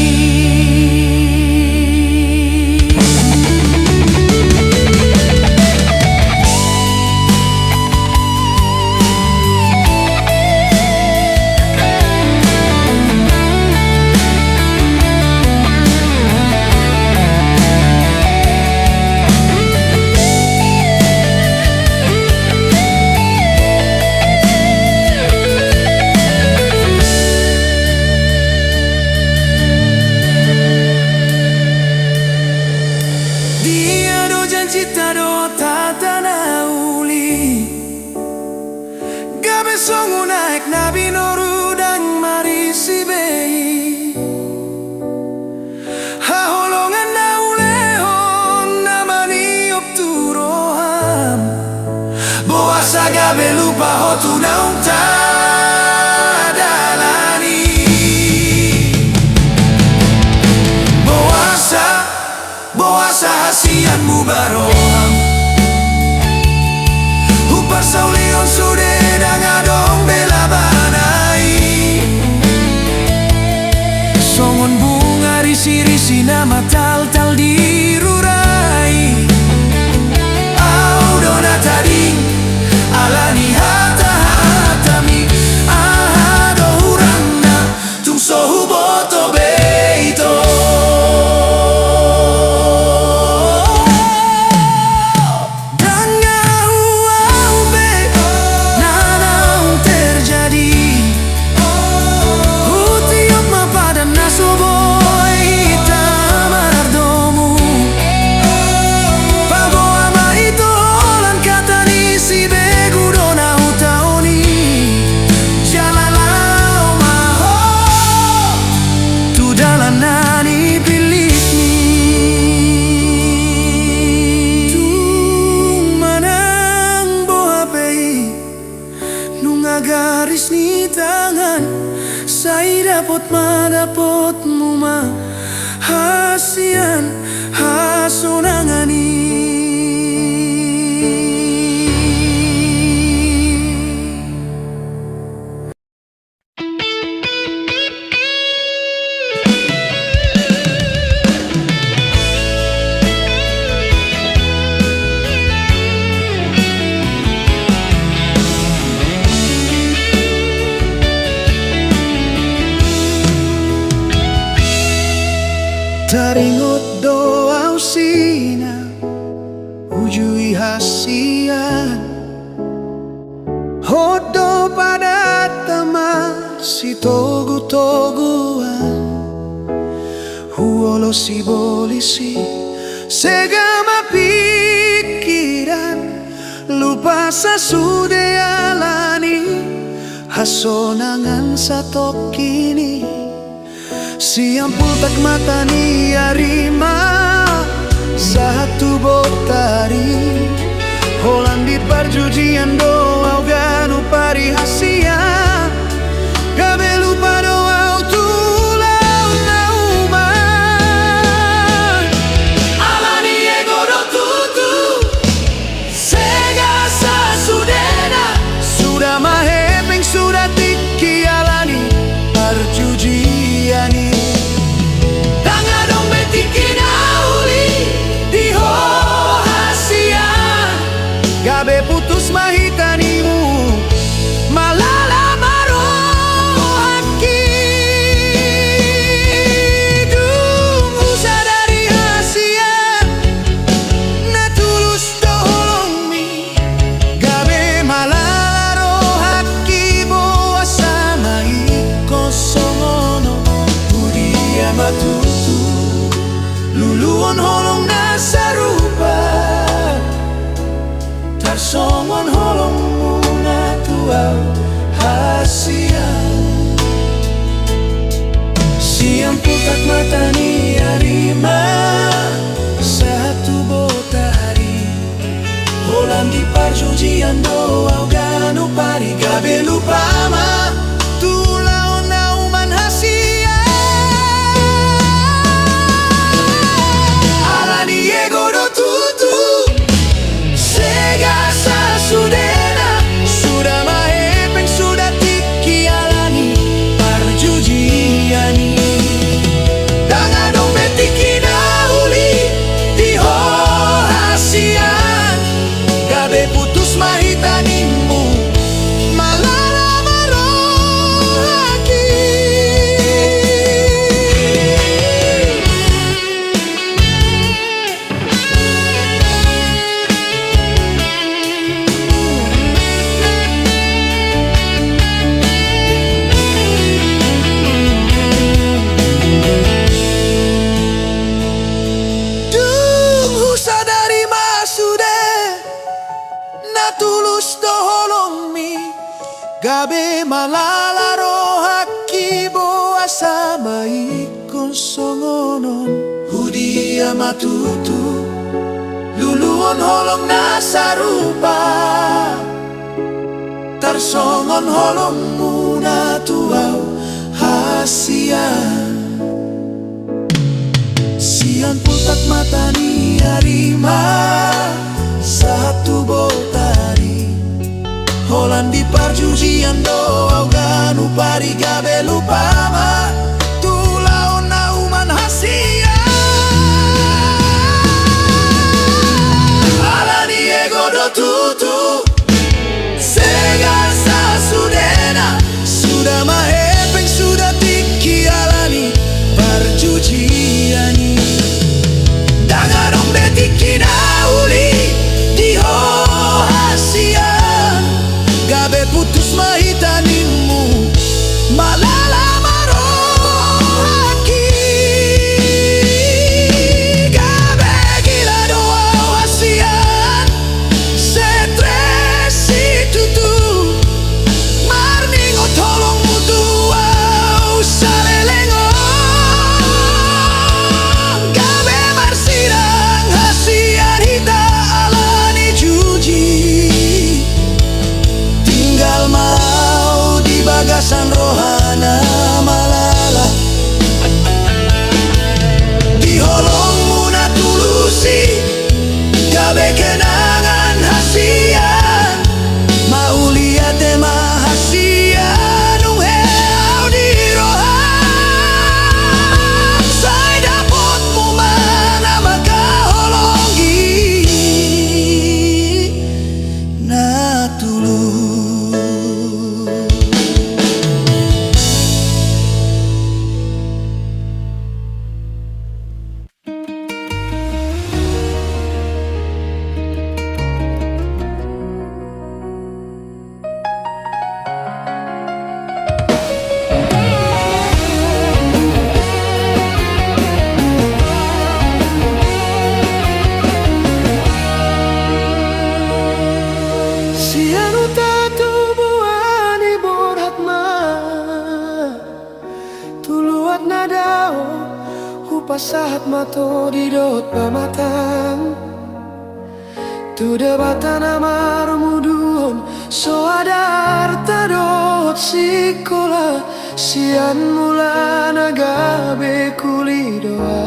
Cita do tatana uli gabe songu naik nabi noru dan marisi bei haholongan na ulehon namani opturoham boasa gabe lupa hotu naung tadalani boasa hasianmu baroham upar saulihon sude dangadong bela banai songon bunga risi-risi Sina matal-tal dirurai Au dona tading alani hata-hatami Ahado hurangna tung sohu boto beito garis ni tangan saya dapat madapot mo mahasian hasunangani Taringot doa usina ujui hasian Hodo pada tama si togu-toguan Huolo si bolisi segama pikiran Lupa sa sude alani hasonangan sa tokini Siang pultak mata ni arima Satu botari Holandi parjujian doa ganu pari hasia Gabe lupa doa tulau nauman Alani ego do tutu Sega sa sudena Sudah mahepeng sudah tiki alani parjujiani Gabe putus mahitanimu malala marohaki Dung sadari hasia na tulus doholongmi Gabe malala rohaki boa sama ikosongono Budia matutu luluon holong nasarupa Songon holong muna tuaw hasian Siang putak mata ni arima Satu botari Holandi parjujian doa ganu pari Gabe lupa ma tulau nauman hasian Alani ego do tutu Sega sa sudena Sudah mahepeng sudah tiki alani Parjujiani Danga dompet tiki nauli Tiho hasian Gabe putus mahitanimu malala marohaki Tulus doholongmi Gabe malala rohaki boa sama ikon songonon Hudia matutu luluon holong nasarupa Tarsongon holong muna tuaw hasian Siang putak mata ni arima Satu botari Holandi parjujian doa ganu pari Gabe lupa ma tulau nauman hasia pasahat mato di dot pamatang tu debatan amar muduon so adar tadot sikola sian mula nagabe kuli doa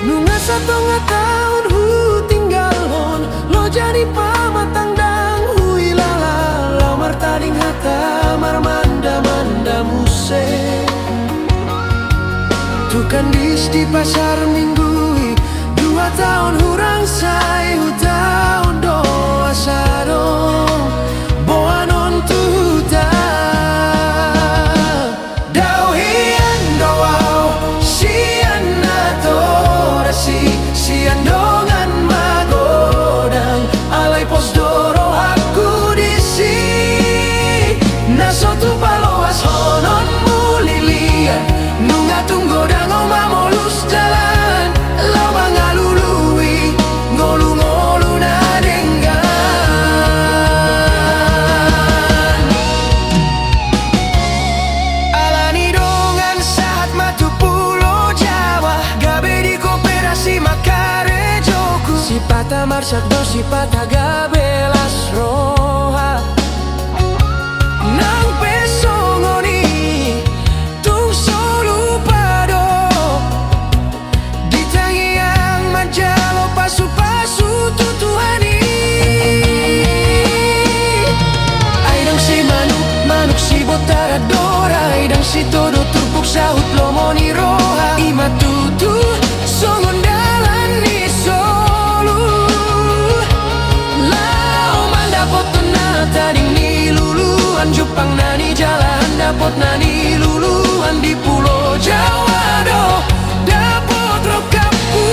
nunga satonga tahun hu tinggalon lo jadi pamatang dang hu ilala lamar tading hata marmanda manda muse tukan di pasar minggu 2 tahun hurang say hu tahun doa sarong boanon tu huta dau hian doau sian atorasi sian dongan magodang alai pos doro aku disi nasotu paloas honon mulilian nunga tunggu dango mamolus jalan lau mangalului ngolu-ngolu na denggan alani dongan saat matu pulau Jawa gabe di koperasi makare joku si pata marsak do si pata gabe las roha nang pesongoni tung solu pado ditangi yang majalo pasu-pasu tutuhani aidang si manuk si botara dora aidang si todo turpuk sahut lomoni roha ima tutu songon dalan ni solu lau mandapot na tading ni luluan Jepang nani jalan dapot nani luluan di pulau Jawa do dapot rokapu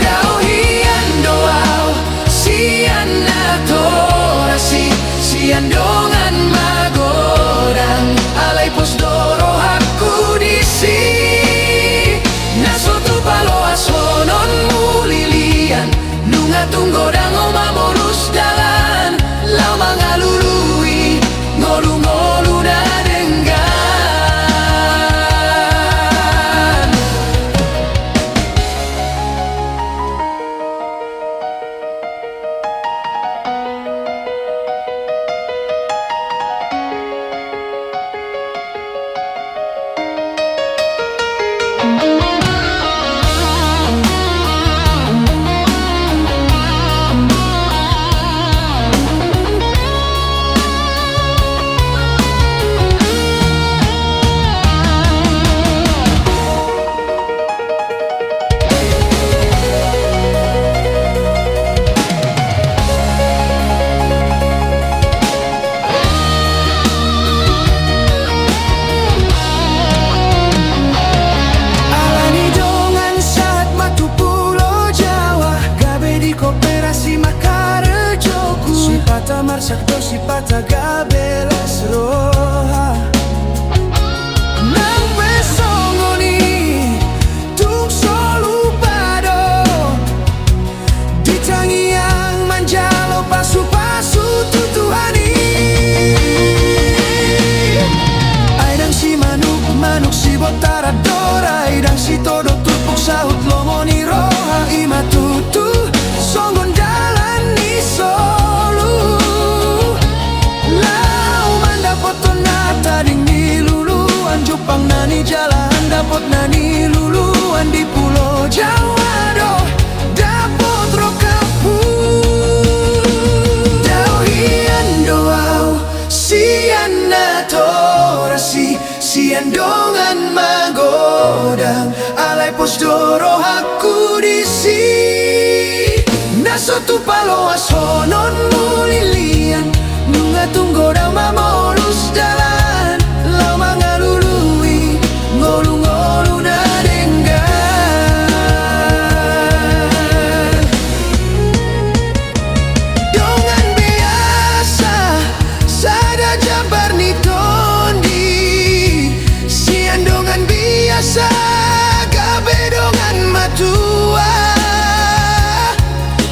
dau hian doau sian atorasi sian dongan magodang alai pos doro aku disi nasotu paloas honon mulilian nunga tunggo dango mamorus dalan lau mangalului ngolu-ngolu na denggan alani dongan saat matu pulau Jawa gabe di koperasi makare joku si pata marsak do si pata gabe las roha nang pesongoni tung solu pado ditangi yang manjalo pasu-pasu tutuhani aidang si manuk si botara dora aidang si todo turpuk sahut lomoni roha ima tutu songon dalan ni solu lau mandapot na tading ni luluan Jepang nani jalan dapot nani luluan di pulau Jawa do dapot rokapu dau hian doau sian atorasi sian dongan magodang alai pos doro aku disi nasotu paloas honon mulilian nunga tunggo dang mamolus jalan lau mangalului ngolu-ngolu na denggan dongan biasa sada jabar ni tondi sian dongan biasa gabe dongan matua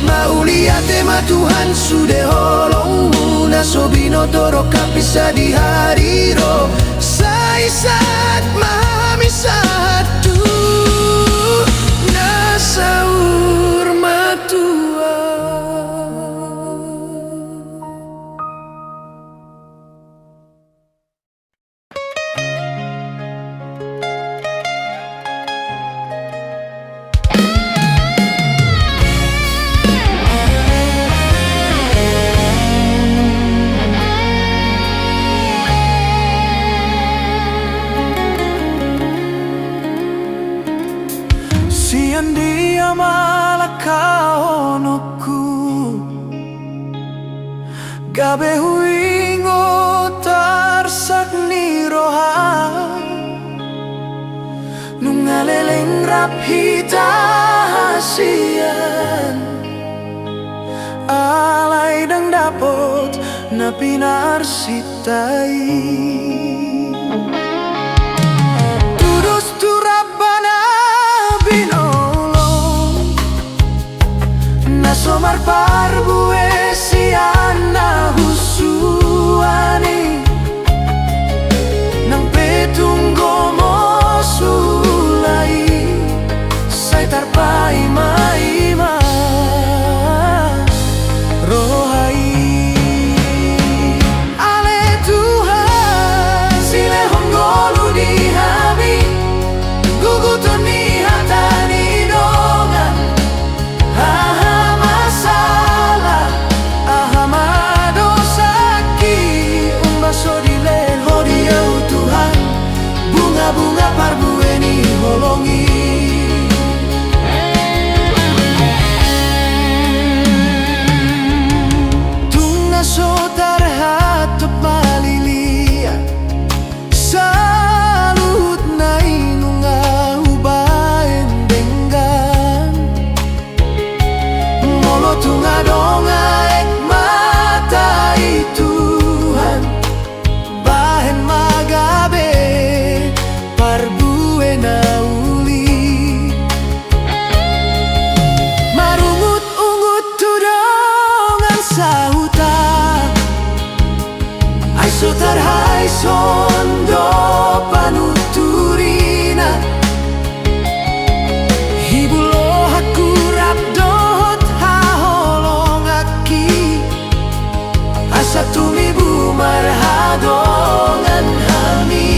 mauliate matuhan sude holongmu nasobino inodoro kapisa di hariro sa isa't mahami sa hatu nasa urmatua. Sian dia malakaonoku gabe huingo tarsak ni roha nungaleleng raphita hasian alay dang dapot na pinarsitai tudos turabana binolong nasomar parbue siana husuani nang petunggo mo sulai say tarpai maima rohai ale Tuhan sile honggolu di hami gugutoni hatani dongan aha masalah aha madosaki umbaso dilel hodiau Tuhan bunga-bunga parbueni holongi tunga sotar hatop malilia salut na inunga ubaen denggan molo tunga donga ek matai Tuhan bahen magabe parbuena uli marungut-ungut tudongan sahuta ai sotar hai sondo panuturina hibulo hakurap dot haholongaki asa tumi bumar hadongan hami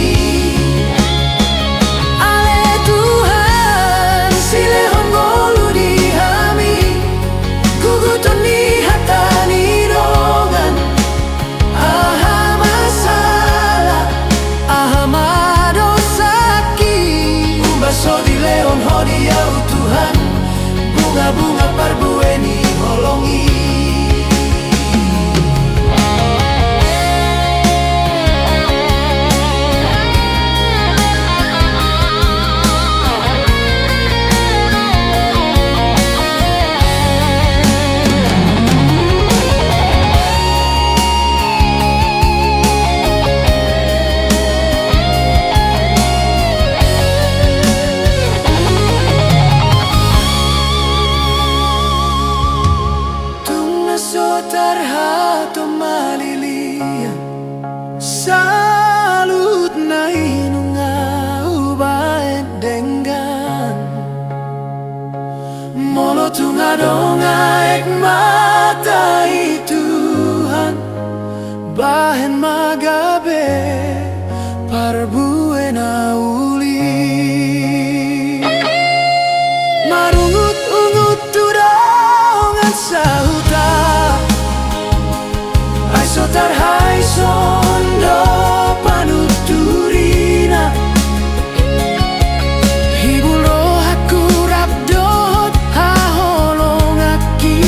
ale Tuhan sile honggolu di hami gugutoni hatani dongan aha masalah aha madosaki umbaso di leon hodiau Tuhan bunga-bunga parbueni holongi tunga sotar hato malilia salut na inunga ubaen denggan molo tunga donga ek matai Tuhan bahen magabe parbuena uli marungut-ungut tudongan sahuta ai sotar hai sondo panuturina hibulo hakurap dot haholongaki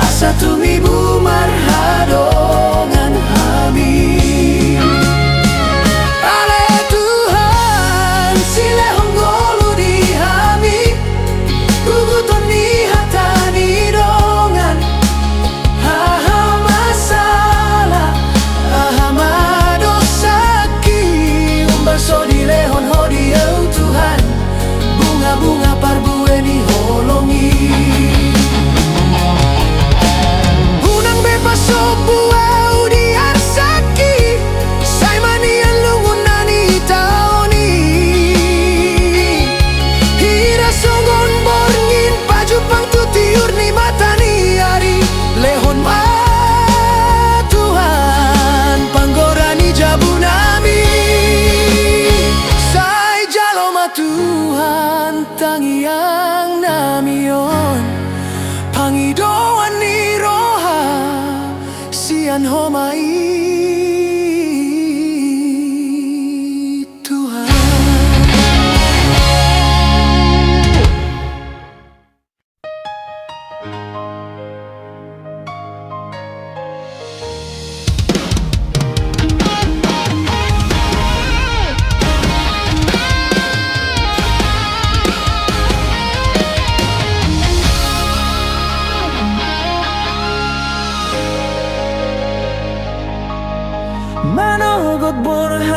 asa tumi bumar hadongan hami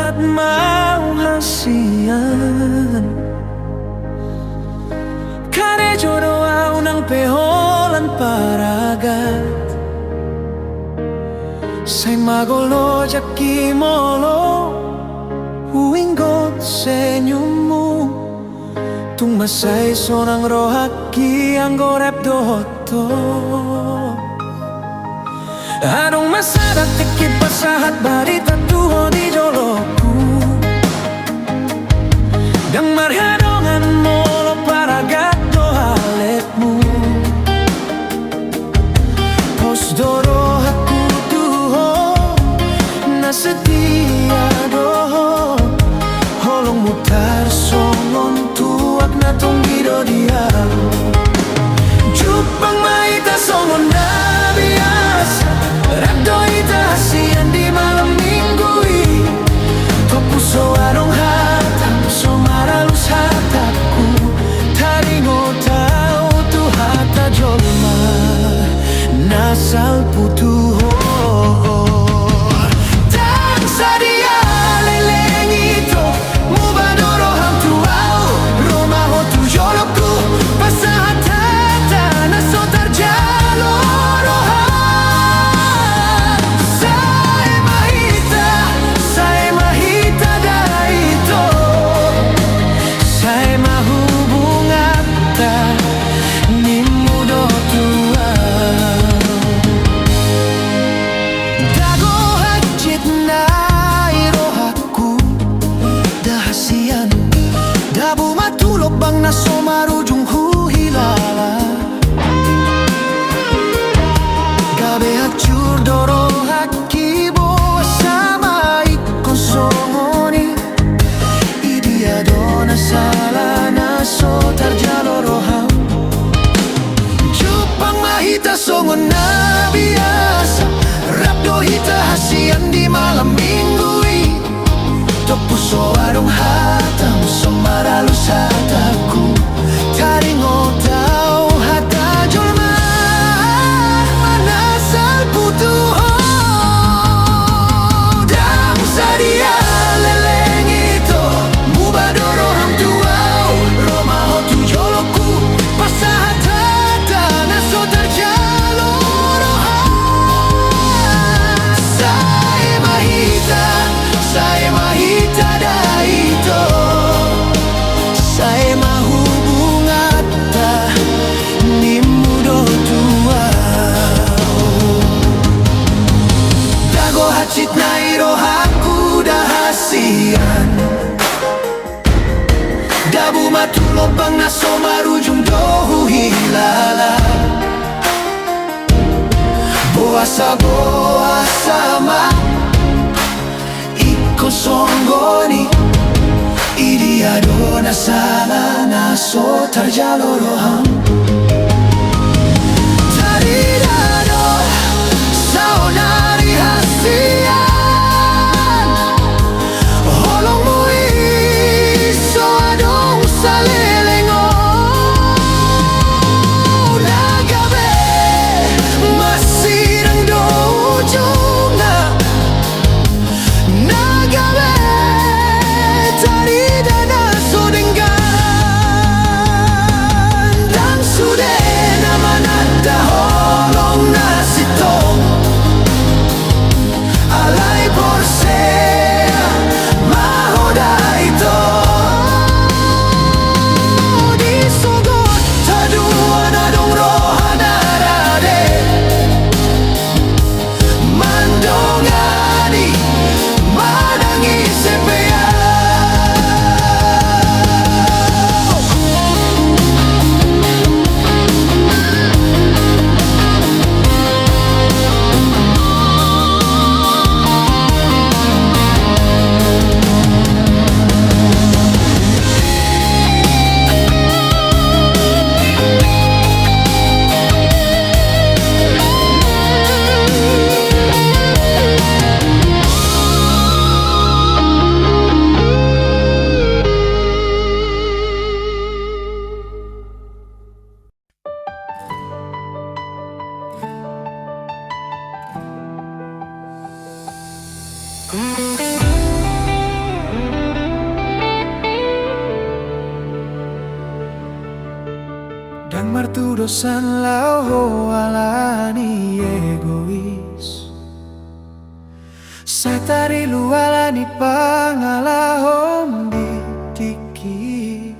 at mau hasian. Kare jodoh au ng peholan paragat say magolo jaki molo huinggot senyummu tung masay sonang rohaki ang gorep dohoto. Anong masadat tikip pasahat barita tuho di joloku dang marhadongan mo lo paragat do haletmu pos doro aku tuho na setia doho holong mutar songon tuak na tonggido dia jupang maita songon na biasa Rabdo ita hasian di malam minggui Topuso arong hatang so maralus hataku Taringo tau tu hata jolma Nasal putuho Dan sadia leleng ito Mubadoro ham tuau Roma ho tu joloku Pasahata naso tarjalo bang na somarujung huhilala gabe hacur doro hakibo sama ikon somoni idia dona sala na so tarjalo roham jupang mahita songon na biasa rabdo hita hasian di malam minggui topuso arong hatam somaralus hataku taringo tau hata jolma manasal putuho dang sadia leleng ito mubadoro ham tuau Roma ho tu joloku pasahata naso tarjalo roha saya mahita daito saya mahubung atta ni mudo tua dago hacit na irohaku dahasian dabu matulobang na somarujung dohu hilala boasa ma iko songgoni idia dona sala naso tarjalo roham taridado saonari hasian holong mui so adong salelengo nagabe masirang do ujungna nagabe taridana so dengan dan dosan lau alani egois Satari lu alani pangalahom ditiki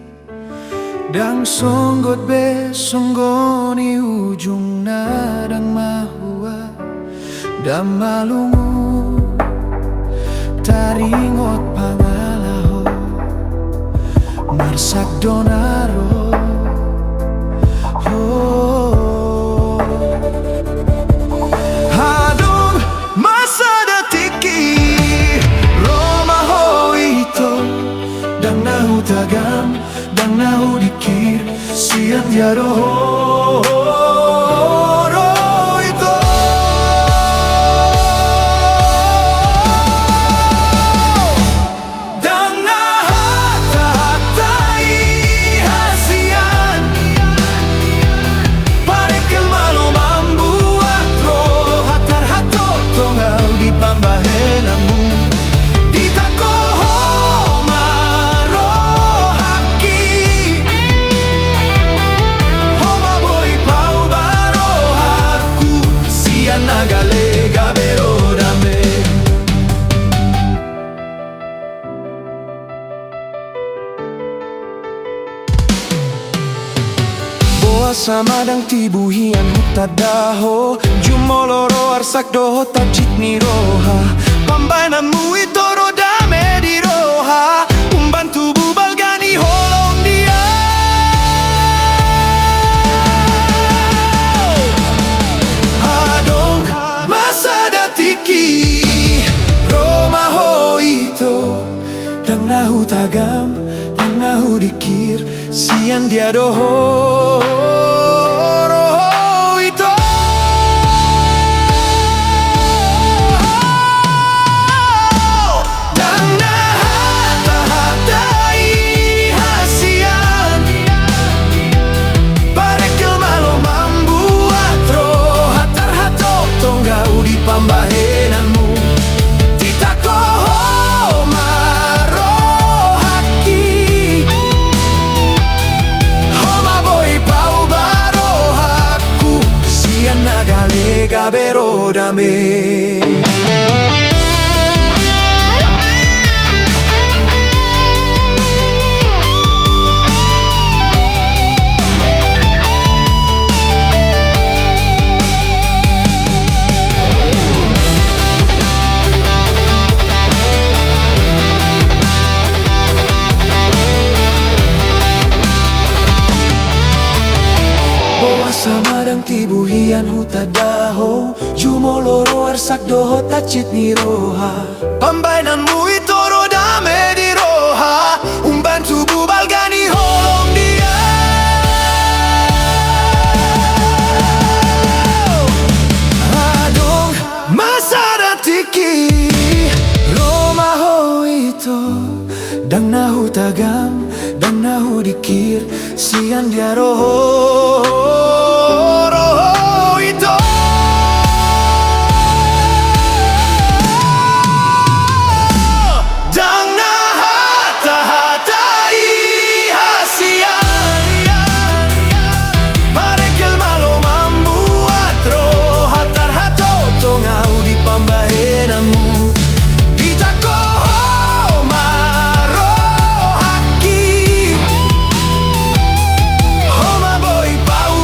Dang songgot be songgoni ujung nadang mahua Dan malungu taringot pangalaho Marsak donaro Hadong masa datiki Roma ho ito Dang nahu tagam Dang nahu dikir Siat yaro ito Dang nahata-hatai hasian Parekel malu membuat roh Hatar-hato tongau di pambahenamu Sama dang tibuhian hutadaho Jumoloro arsak doho tajit ni roha Pambainamu itoro dame di roha Umbantu bubal gani holong dia Adong masa datiki Roma ho ito Dang nahu tagam Dang nahu dikir Sian dia doho Pambahenanmu Tita koho marohaki Homa boy pau barohaku Sian nagalega berodame Sama dang tibuhian hutadaho Jumoloro arsak doho tacit ni roha Pambainanmu itoro dame di roha Umbantu bubal gani holong dia Adong masa datiki Roma ho ito Dang nahu tagam Dang nahu dikir Sian dia roho Pau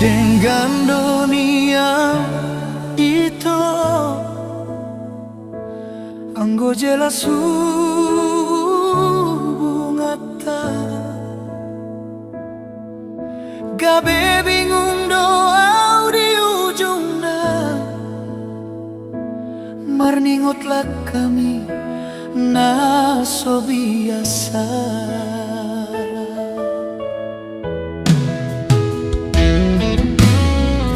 dengan dunia itu. Anggo jelas hubungan gabe bingung doa di ujungnya. Marningotlah kami naso biasa.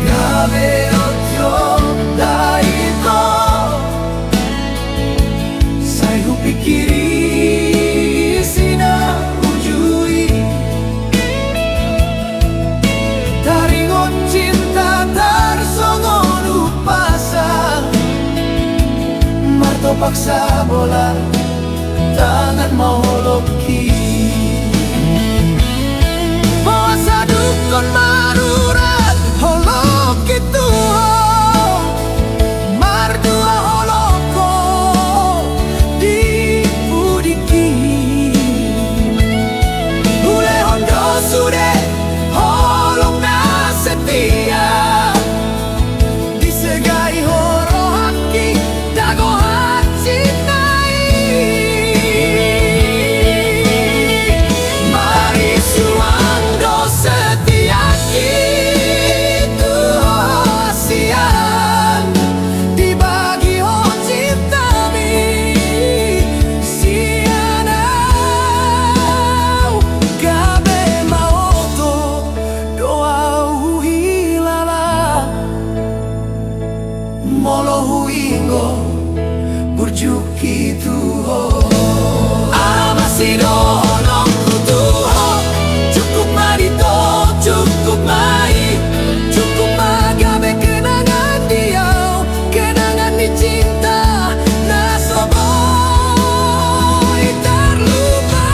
Gabe otyo daito sai hupikiri sina ujui. Taringon cinta tarsongon upasa. Marto paksa bola tangan mau loki. Puasa dukun marurat holok itu. Mardua holoko di budiki. Ule hondo sude holong na setia. Disegai horo haki dago hati nai. Mari suando setia itu siang dibagi ho cinta mi sianau gabe maoto doa hilala molo huingo burjuki tuho amasido nong kutuho cukup marito cukup mai cukup magabe kenangan dia kenangan di cinta nasoboy terlupa.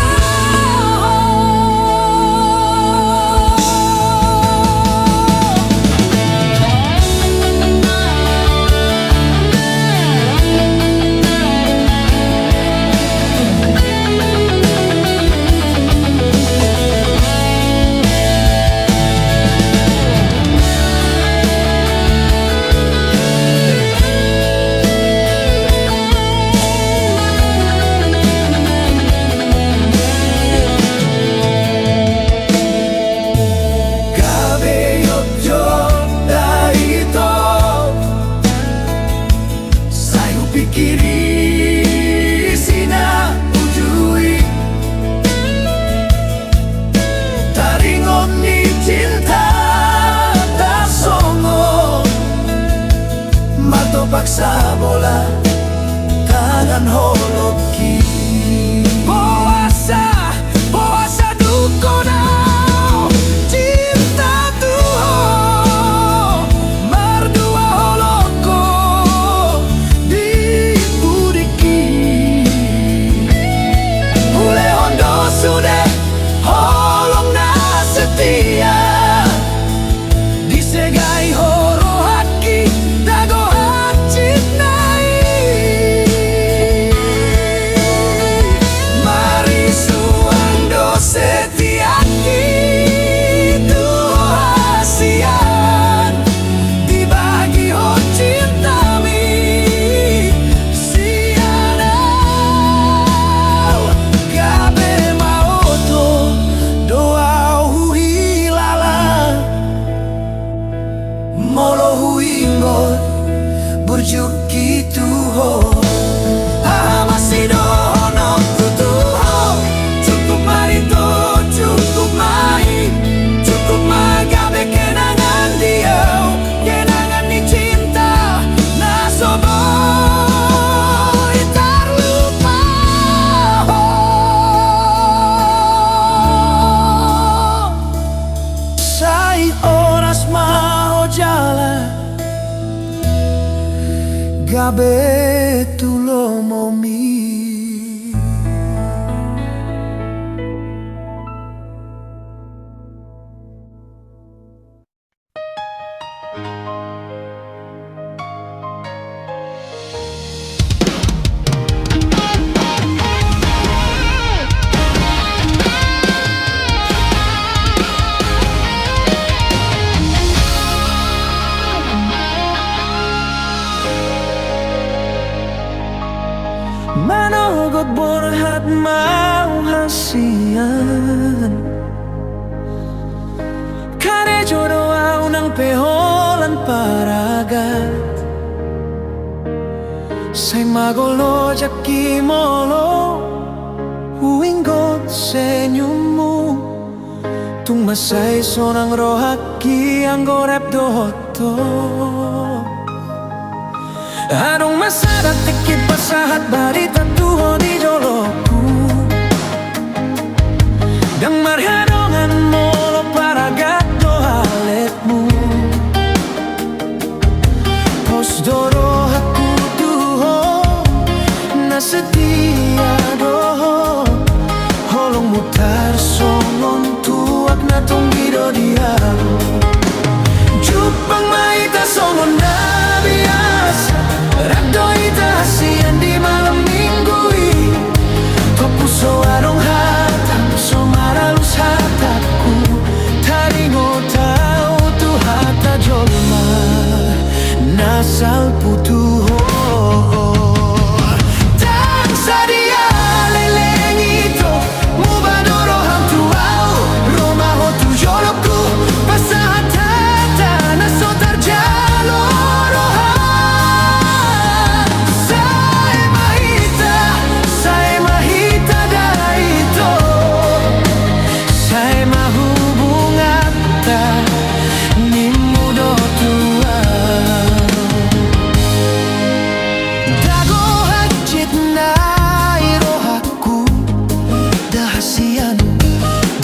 Gabe yotyo daito sai hupikiri sina ujui. Taringon ni cinta tasongo. Mato paksa bola tangan holoki. Puasa dukonau cinta tuho. Mardua holoko di budiki. Ule hondo sude holong na setia. Disegai horo haki dago hati nai. Mari suando setia itu hasian dibagi ho cinta mi sianau gabe maoto doa hilala molo huingot burjuki tuho amasido no kutuho cukup marito cukup mai cukup magabe kenangan dia kenangan di cinta nasoboy terlupa. Sai oras mau jalan gabe tulo momi. borhat mau hasian Kare jodoh au nang peholan paragat Say magolo jaki molo Uinggot senyummu Tung masay sonang rohaki ang gorep dohoto Anong masadat tikip pasahat barita tuho di joloku Dang marhadongan molo paragat do haletmu Pos doro aku tuho nasetia doho Holong mutar songon tuak na tonggido diam Jupang maita songon na biasa Rado ita hasian di malam minggui Topuso arong hatam so maralus hataku Taringo tau tu hata jolma Nasal putuho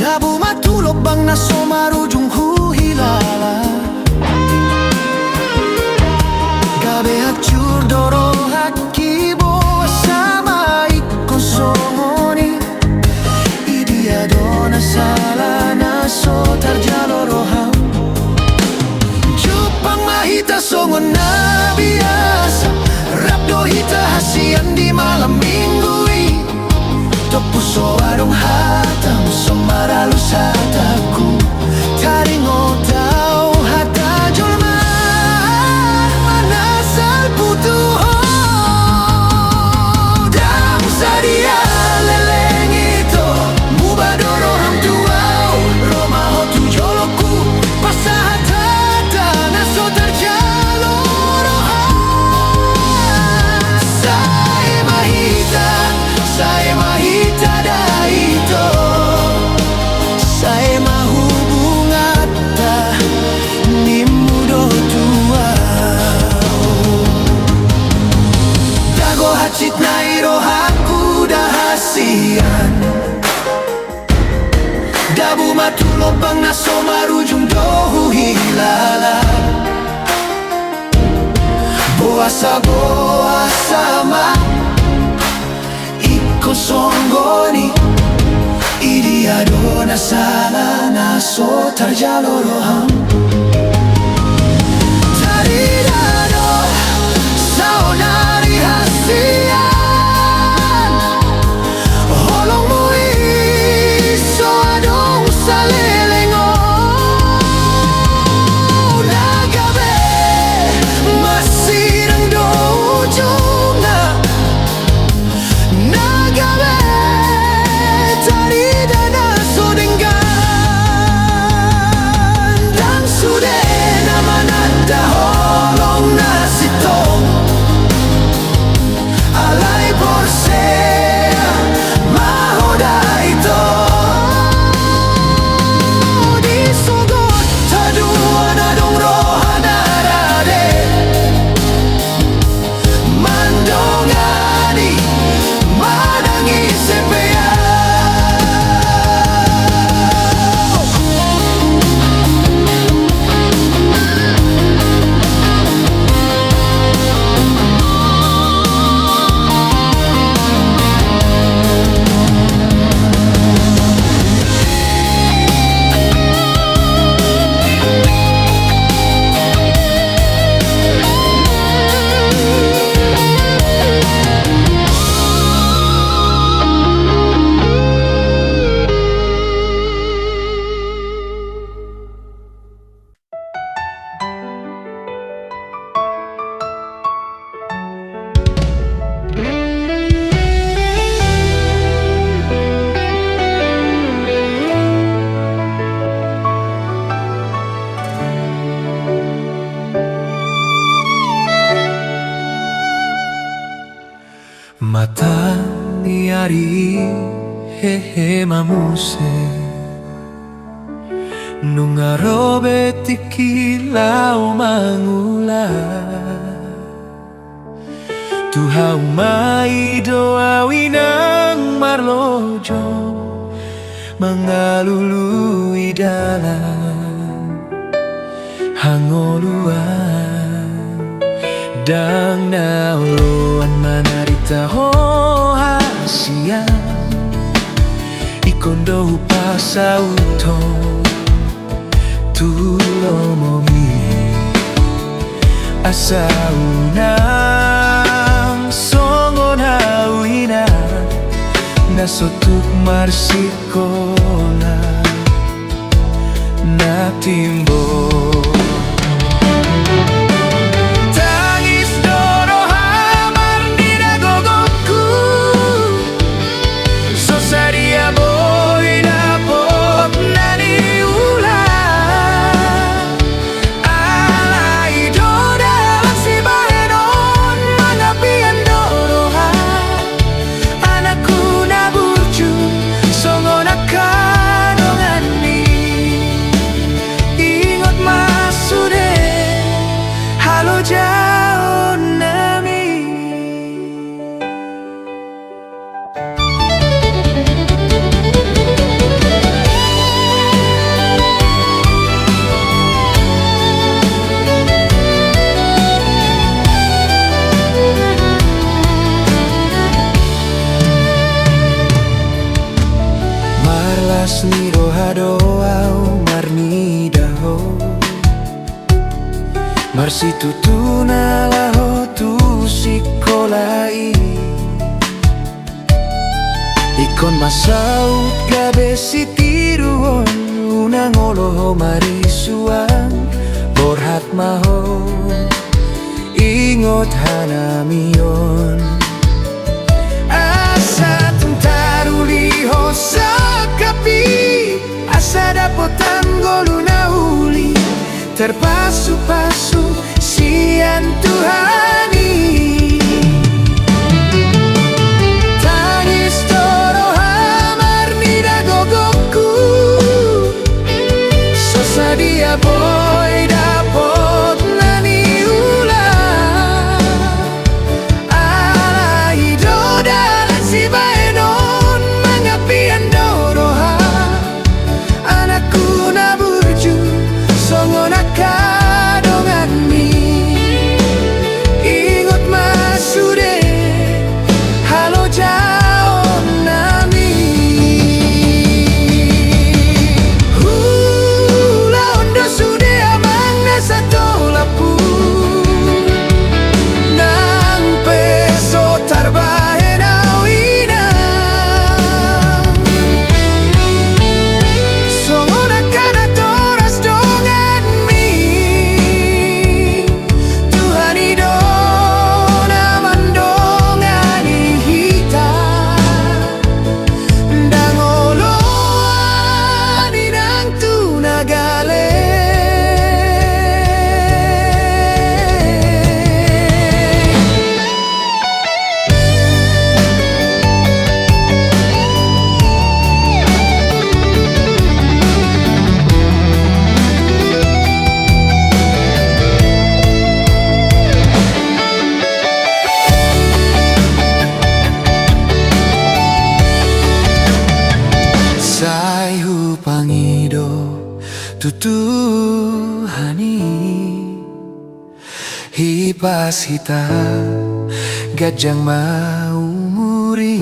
Dabu matulog bang naso marujung huhilala Gabe hancur dorong haki boa sama ikonsomoni Idia dona sala naso tarjalo roham Jupang mahita songon na biasa Rapdo hita hasian di malam minggui Topuso arong hatam so maralus hataku Taringo tau hata jolma Manasal putuho Dang sadia leleng ito Mubadoro ham tuau Roma hotu joloku Pasahat hata naso terjalo roha Saya mahita daito Saya mahubungata ni mudo tua Dago hachit na irohaku dahasian Dabu matulog bang naso marujung dohu hilala Boa sama Kosongoni Idia dona sala naso tarjalo roham Taridado saonari hasian Holong mui so adong salelengo Nagabe masirang do ujungna Tarida na so dengan Dang sude hari hehe mamuse Nunga robe tikilau mangula Tuhau mai doa winang marlojo Mengalului dalam hangoluan Dang nauluan manarita ho hasia Ikondo pasauto tulomomi Asaunang songon hawina Nasotuk marsikola Natimbo Tangis doro hamar di dagogoku Sosaria boy dapot nani ulah Alai doda si bahenon Mangapian doroha Anakku naburju songon akadongani Ingot masude halo jauh nami Marlas ni rohadoau marni daho Marsi tutuna laho tu sikolai Ikon masaut gabe sitiruon Unang oloh marisuan Borhat maho Ingot hanamion Asa tentaruli ho sakapi Asa dapotan goluna uli Terpasu-pasu sian Tuhani Tangis doro hamar ni dagogoku Sosadia boy dapot nani ulah Alai doda si baenon Mangapian doroha Anakku naburju songon akadongani Ingot masude halo jauh nami Hula ondo sude amang nasa tolapu Nang peso tarbahe nawina Songon akadatoras dongan mi Tuhani dona mandongani hita Dangoloani nang tunagale Saihu pangido tutuhani Hipas hita gajang maumuri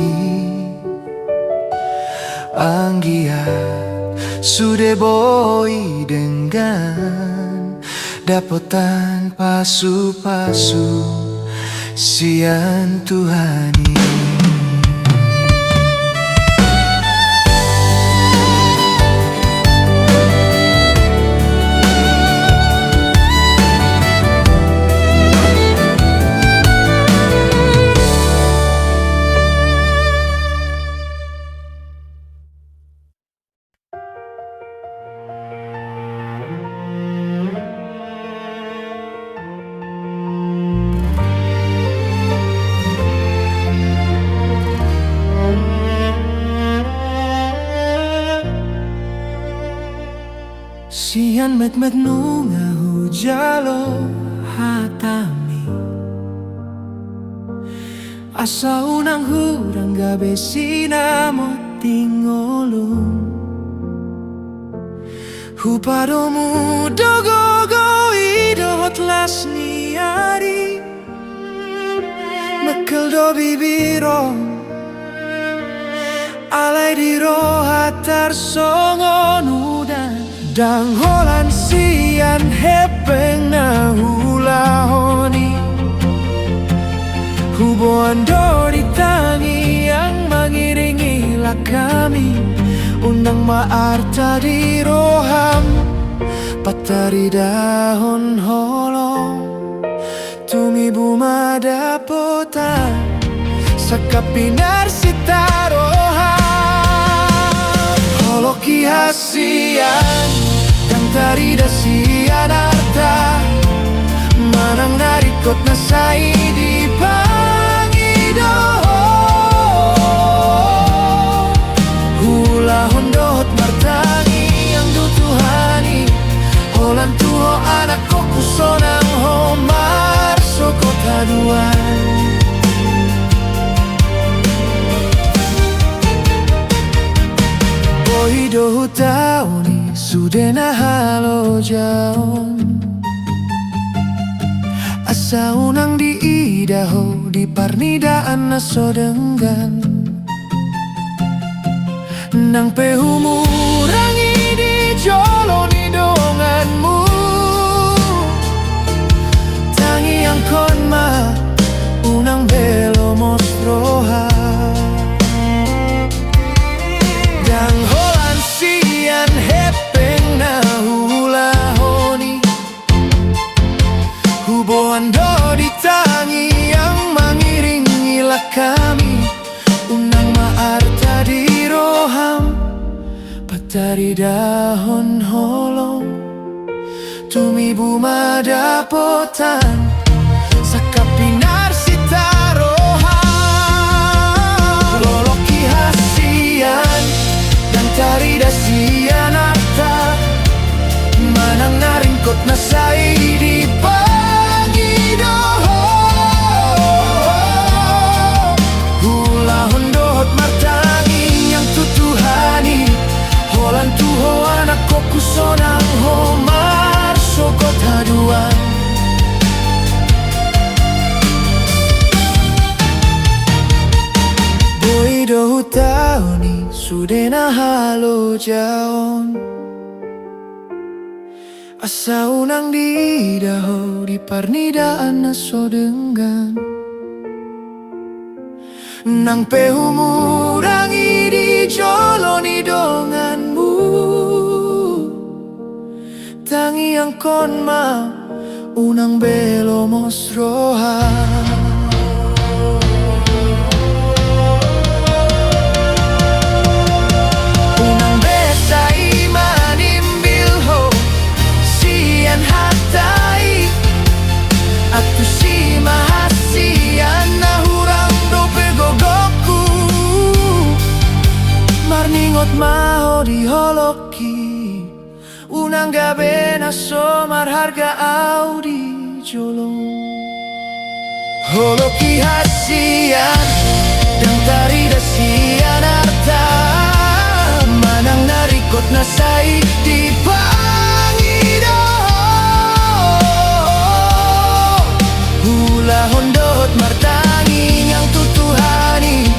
Anggiat sude boy dengan Dapotan pasu-pasu sian Tuhani sian met nunga hujalo hatami asa unang hurang gabe sinamo tingolong Hupadomu dogogo idot lasni ari Mekel do bibiro Alay diro hatar songon udan Dang holan sian hepeng na hula honi Huboan do ditangi yang mengiringilah kami Undang maarta di roham Patari dahon holong Tumi buma dapota Sakapinar sitaroham Holoki hasian Yang tari dasian arta Manang narikot nasai di pangidoho Hula hondot martangi yang dutuhani Holan tuho anak koku sonang homar sokota duan Boy do hutauni sudena halo jaon Asa unang di idaho di parnidaan naso denggan Nang pehumurangi di joloni donganmu Tangi yang konma unang belo mostroha Dan holan sian hepeng na hula honi Huboan do ditangi yang mengiringilah kami Unang maarta di roham Patari dahon holong Tumi buma dapotan Sakapinar sitaroham Loloki hasian Dan tari dasian arta Manang naringkot nasai di pangidoho Hula hondot martangi yang tutuhani Holan tuho anak koku sonang homar sokot haduan Boy do hutauni sudena halo jaon Asa unang di daho di parnidaan naso denggan Nang pehumurangi di joloni donganmu Tangi yang konma unang belo mosroha Unang besai manimbilho sian hatai Atu si mahasian nahurang do pegogoku Marningot maho di holoki Unang gabe na somar harga audi jolong Holoki hasian Dan tari dasian arta Manang narikot nasai di pangidoho Hula hondot martangi yang tutuhani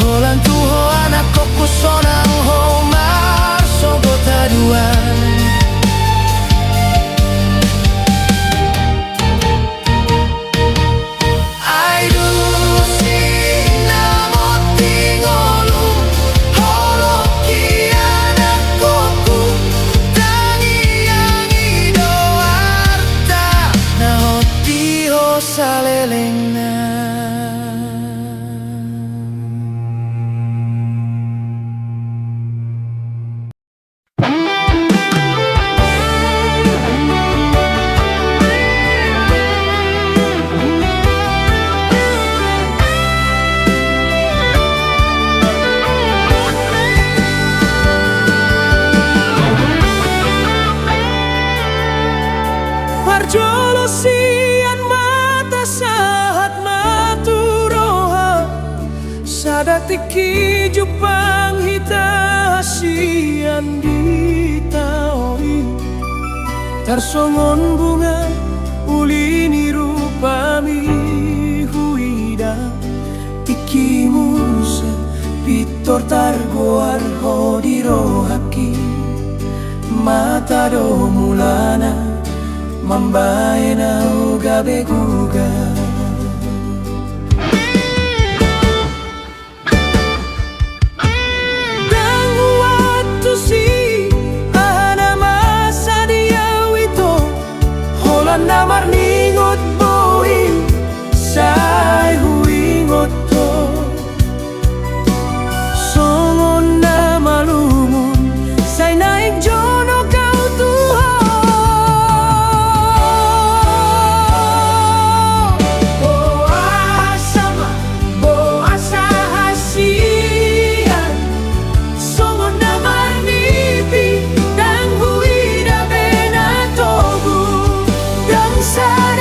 Holan tuho anak koku sonang homar sogot haduan sian mata sahat maturoha sadatiki jupang hita sian ditaoi tarsongon bunga ulini rupami huida ikimusa pitor targoar hodirohaki mata do mulana mambaena ugabe guga dan waktu si ahana masa dia wito holan namar ningot boi sai huingot to songon na malumun sai naik jono kau tuha say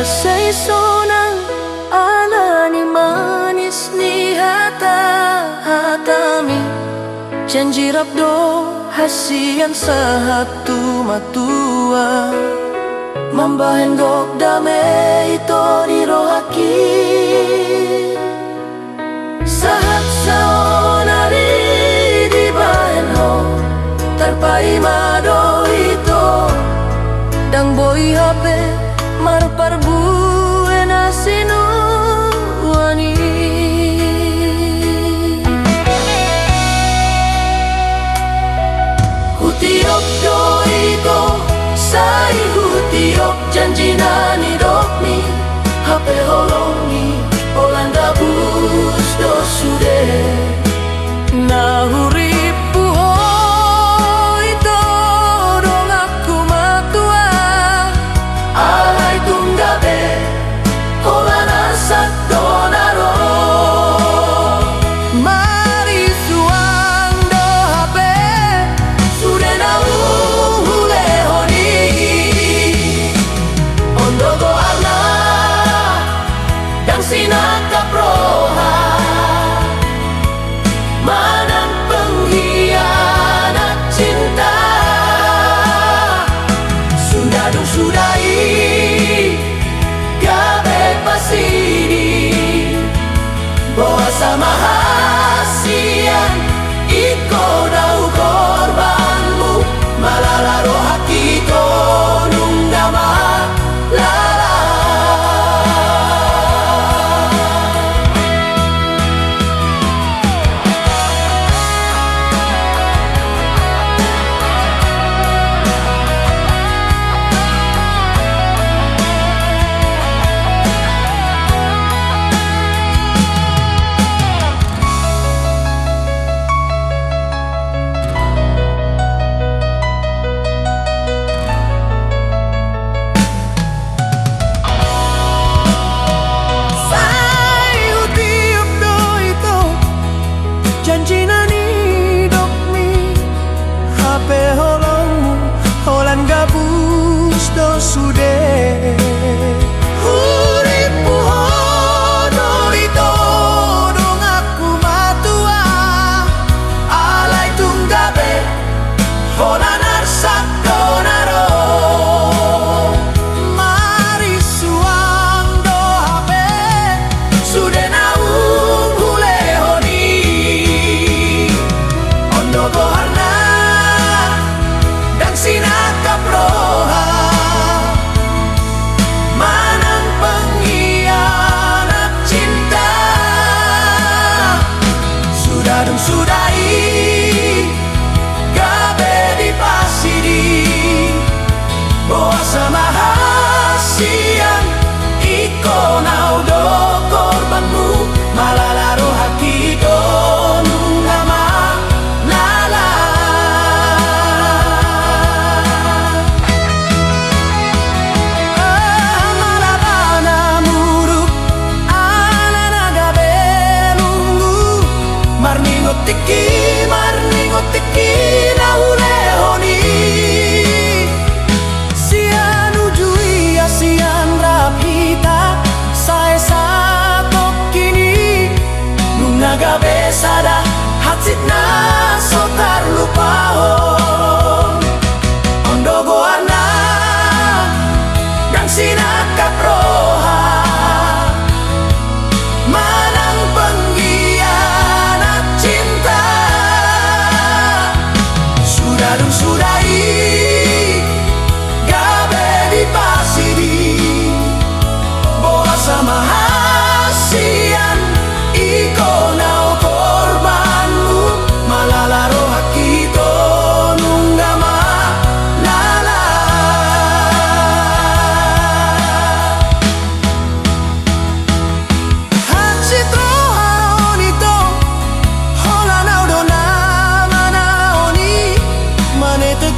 sa isonang ala ni manis ni hatami janji rabdo hasian sahatu matua mambahen gok dame ito di rohaki sahat saonari di bahen ho tarpai mado ito dang boy hape marpar buena sinuani hutiok do ito sai hutiok janji nani dokmi hape holongi Olanda bus do sude nahurip buho ito dong aku matua alay tunggabe Olanda sak donaro mari suang do hape sude na uhule honi ondo go arna dang sinakaproha manang pengkhianat cinta sudah dong sudai gabe pasidi bawa sama hasian iko dau korbanmu malalaro hakito nunggama lala janji nani dokmi hape holongmu holan gabus do sude huripu hodo ito dong aku matua alay tunggabe holan arsak donaro mari suang do hape sude naung hule honi Ondo goharna dan sinakaproha manang pengkhianat cinta sudah dong sudai gabe di pasidi bawa sama hasian iko naudo korbanmu malalaro hakito nunggama lala malabana muruk ananaga belunggu marningot tiki na ule honi sian ujui asian rapita sae satok kini nungaga besada hatsit na sotar lupahon ondo goana dang sinakaproha manang pengkhianat cinta sudah dong sudai gabe di pasidi bawa sama hasian iko nau korbanmu malalaro hakito nunggama lala hatsit roharonito hola nau do nama naoni manete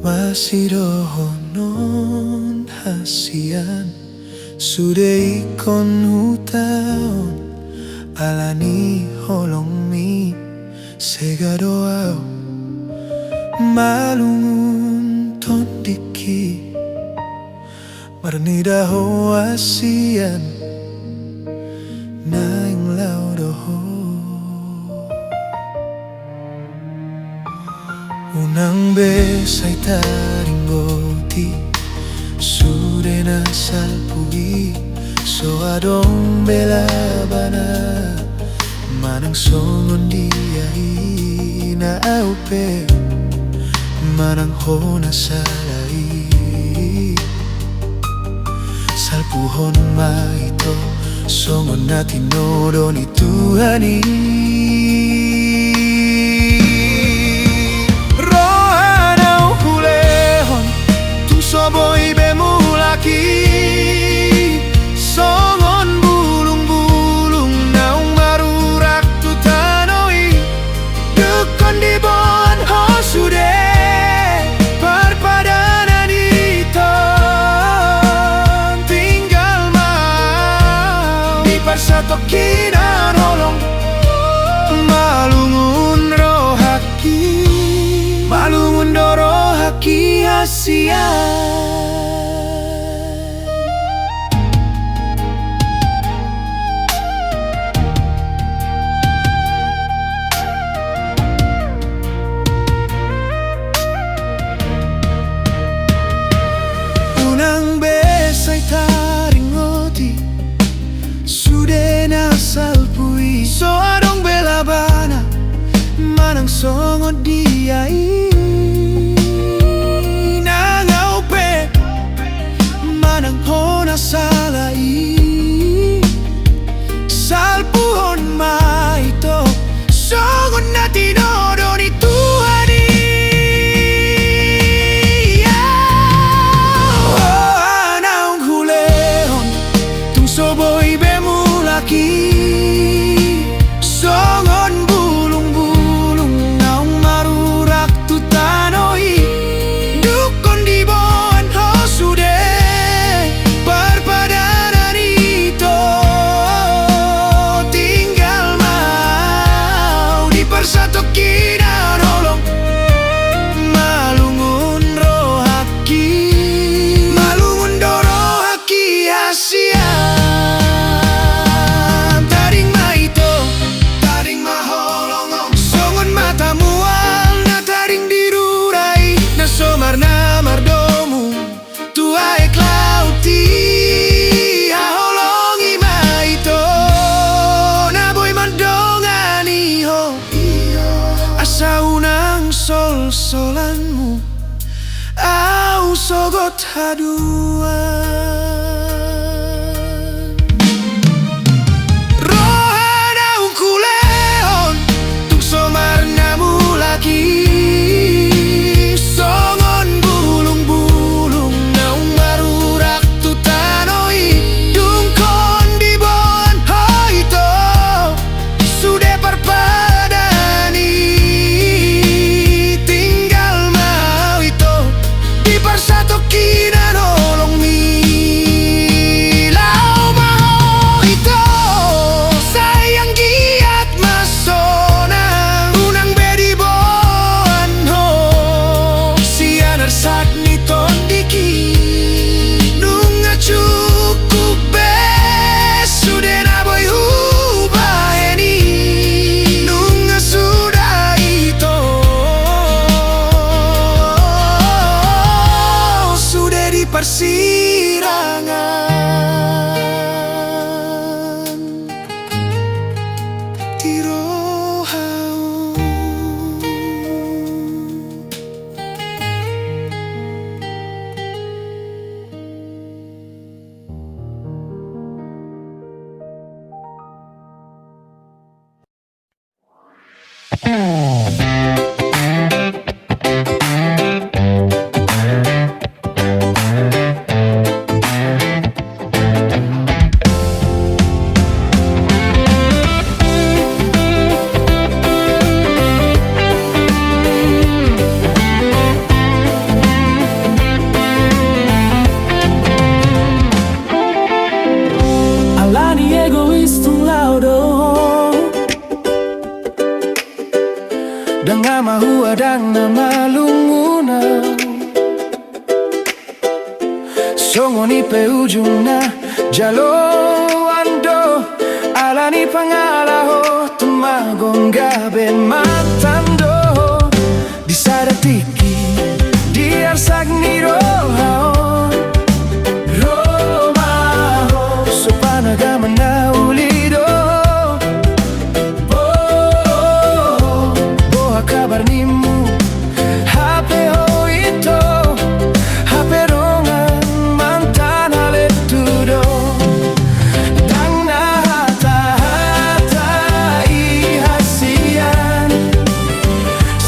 masih dohonon hasian sudah ikon hutaon alani holongmi segadoao malungun tondiki marnida hoasian naing laudoho unang besay taring boti sude na salpui so adong belabana manang songon diai na aupe manang hona salai salpuhon maito songon na tinodo ni Tuhani rohanau hulehon tung soboy bemulaki songon bulung-bulung naung marurak tu tanoi dukon di bon hosude perpadanan itu tinggal mau di persatokinan holong malungun rohaki malungun dorohaki Asia. Unang besay taring oti sude na salpui so adong belabana manang songo diai nangaupe manang hona salai salpuhon maito songo na tinodo ni Tuhani anaung hulehon tung soboy bemulaki songon bulung-bulung naung marurak tu tanoi dukon di bon hosude perpadanan itu tinggal mau di persatokinan holong malungun rohaki malungun dorohaki Asia. Taring maito taring maholongong songon mata mual na taring dirurai na somar na mardomu tuae klauti aholongi maito na boy mandongani ho asa unang sol-solanmu au sogot haduan rohanau kulehon tung somar namulaki songon bulung-bulung naung marurak tu tanoi dungkon di bon hoito sude perpadani tinggal mau itu di persatokinan holong mi lau mau itu sayang giat masona unang bedi boan ho sianar sak ni tondiki nunga cukup be sude na boy hubaheni nunga sudah itu sudah di persirangan tirohau. nama hua dan nama lunguna songoni pe ujungna jalo ando alani pangalaho tumagong gabe matando di sadatiki di arsak ni rohao romaho sopanagaman na ulido boha kabar nimu hape ho ito hape rongan mantan haletudo dang nahata-hata ihasian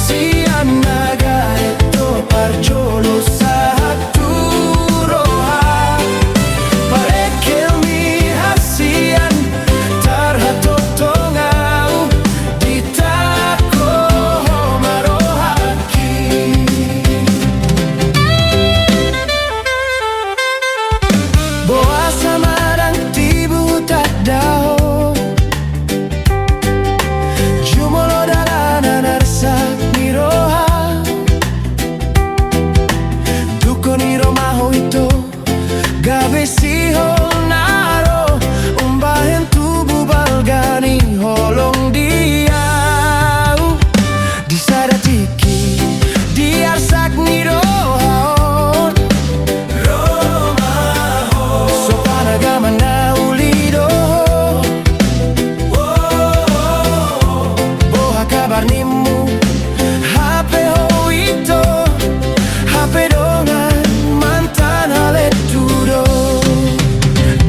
sian naga ito parjolo sa haturoha parekel mi hasian tarhatotongau ditako marohaki boa samarang tibu tak dao jumolo dalanan arsak niroha duko niromaho ito gabe sihol naro umbahen tubuh balgani holong diau di sadatiki di arsak nirohaon romaho sopanagaman na ulido boha kabar nimu hape ho ito hape dongan mantan haletudo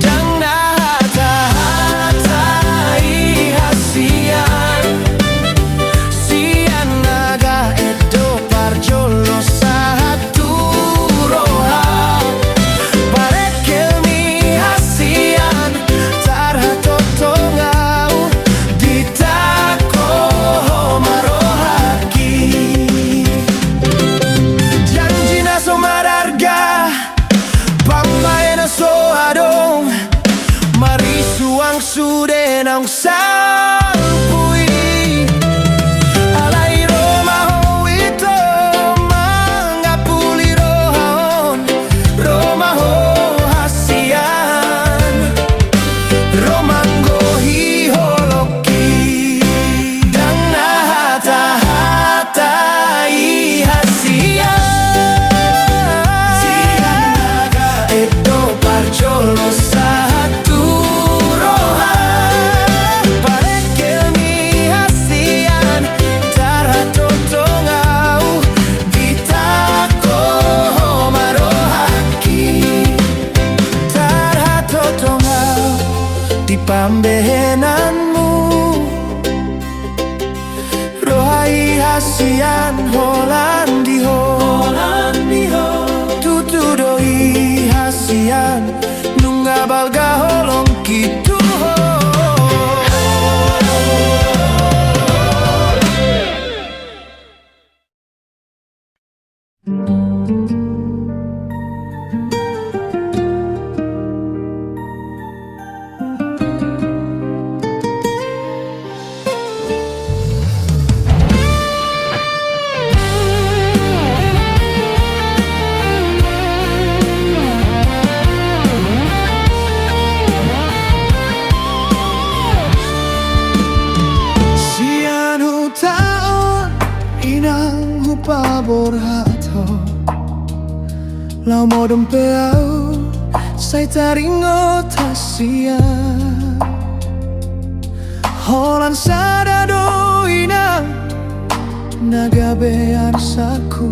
dang nahata-hata ihasian sian naga edo parjolo sa haturoha parekel mi hasian tarhatotongau ditako marohaki janji na somararga pambae na so adong marisuang sude nang sampui alai romaho ito mangapuli rohaon romaho hasian romanggo hiholoki dang nahata-hata ihasian sian naga edo parjolo sa haturoha parekel mi hasian tarhatotongau ditako marohaki tarhatotongau di pambehenanmu rohai hasian holandiho tutudoi hasian nunga balga holong kituho sian hutaon inang hupabor hato lau modom peau sai taringot hasian holan sadado inang nagabe arsaku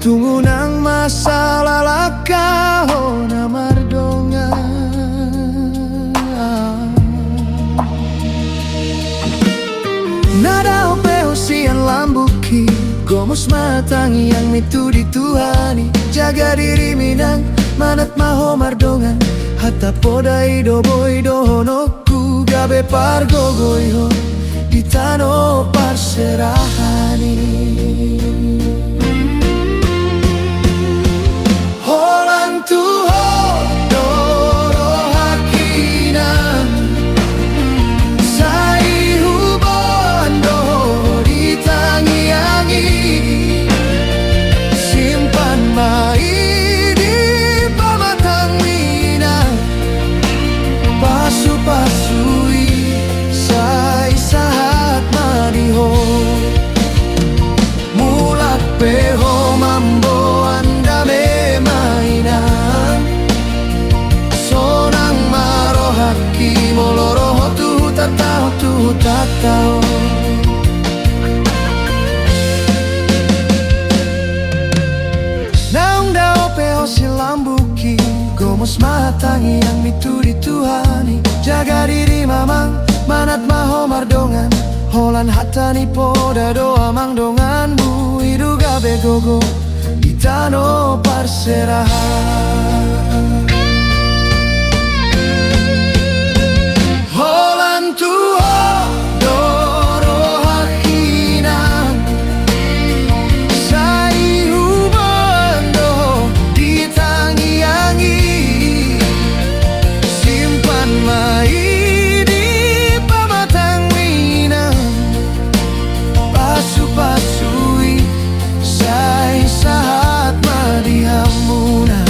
tunggu nang masalah lakaho namardongan nada opeo sian lambuki gomus matangi yang mitu dituhani jaga diri minang manat maho mardongan hatta podai do boy do honoku gabe pargogoiho ditano parserahani holan tuho doro hakinan sai hubon do ditangi beho silambuki Gomos matangi yang mitu dituhani Jaga diri mamang manat maho mardongan Holan hatani poda doa mang dongan Bu iduga begogo Itano parserahan Holan tuho doro hakina Sai hubando ditangi-angi Simpan mai di pamatang minang Pasu-pasui sai saat madihamuna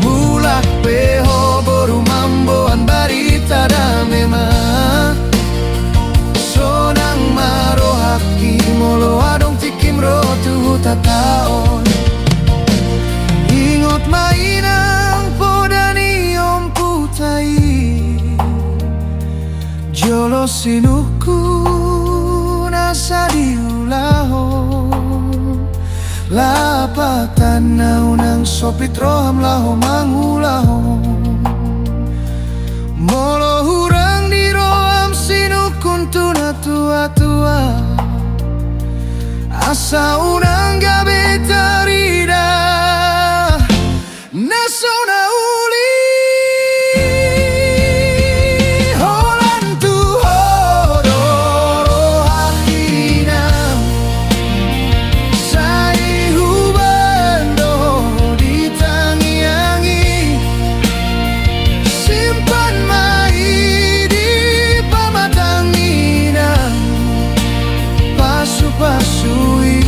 Mulak peho boru mamboan barita da memang Sonang maro haki molo adong tikim rotu tataon Ingot mainang podani om putai Jolo sinuku nasa diulaho Lapatan naunang sopit roham laho mangulaho Molo hurang di roham sinukun tuna tua-tua Asa unang gabe tarida Nasona uli Holan tuho doro hakina Sai hubando ditangi-angi Simpan mai di pamatang minang Pasu-pasui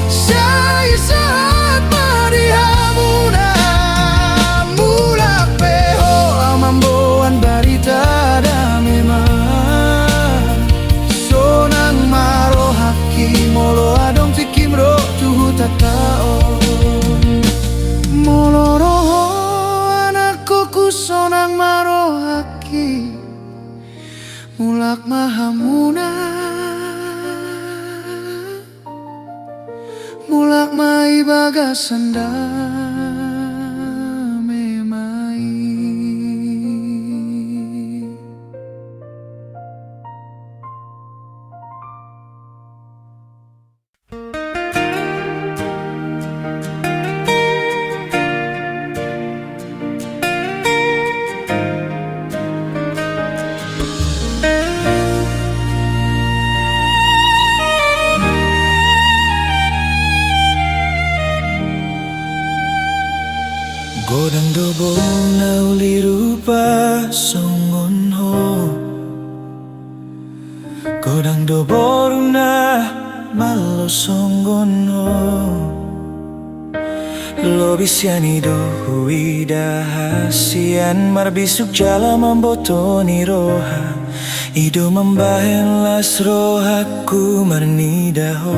sai saat marihamuna Mulak peho amamboan barita da memang Sonang maro haki molo adong tikim ro tuhu tataon Molo roho anakku ku sonang maro haki Mulak mahamuna Mulak mai bagasanda memai Godang dobo na uli rupa songon ho Godang dobo na malo songon ho Lobisiani do huida hasian marbisuk jala mambotoni roha Ido membahen las rohaku marnidaho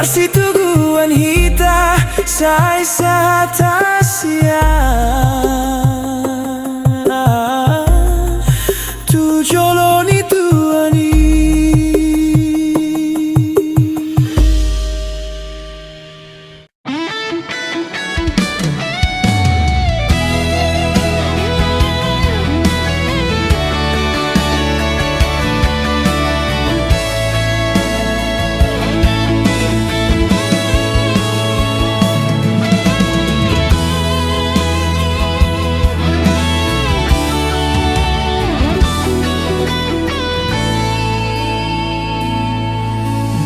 Marsituguan hita sa isa't Asia. Tujoloni tuani.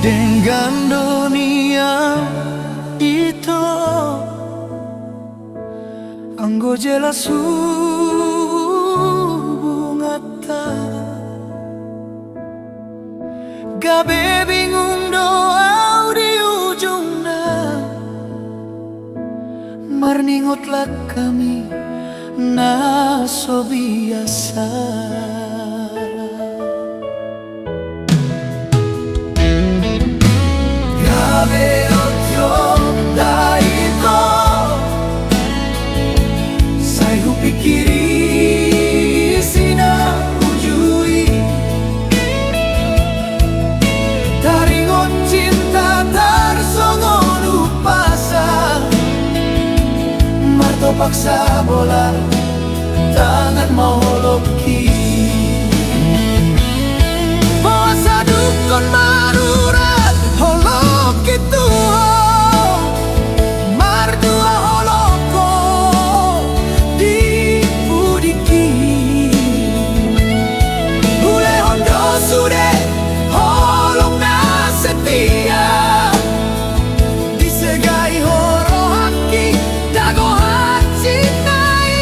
Dengan dunia itu anggo jelas hubungata gabe bingung doa di ujungna marningotlah kami naso biasa. Pikiri sina ujui taringon cinta tarsongon upasa marto paksa bola tangan mau loki bosa dukun marurat holok itu mardua holoko di budiki bule hondo sude holong na setia disegai horo haki dago haci nai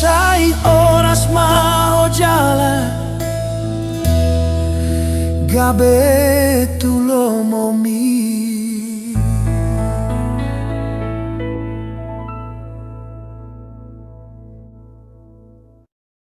sai oras mau jalan Gabe tu lo momi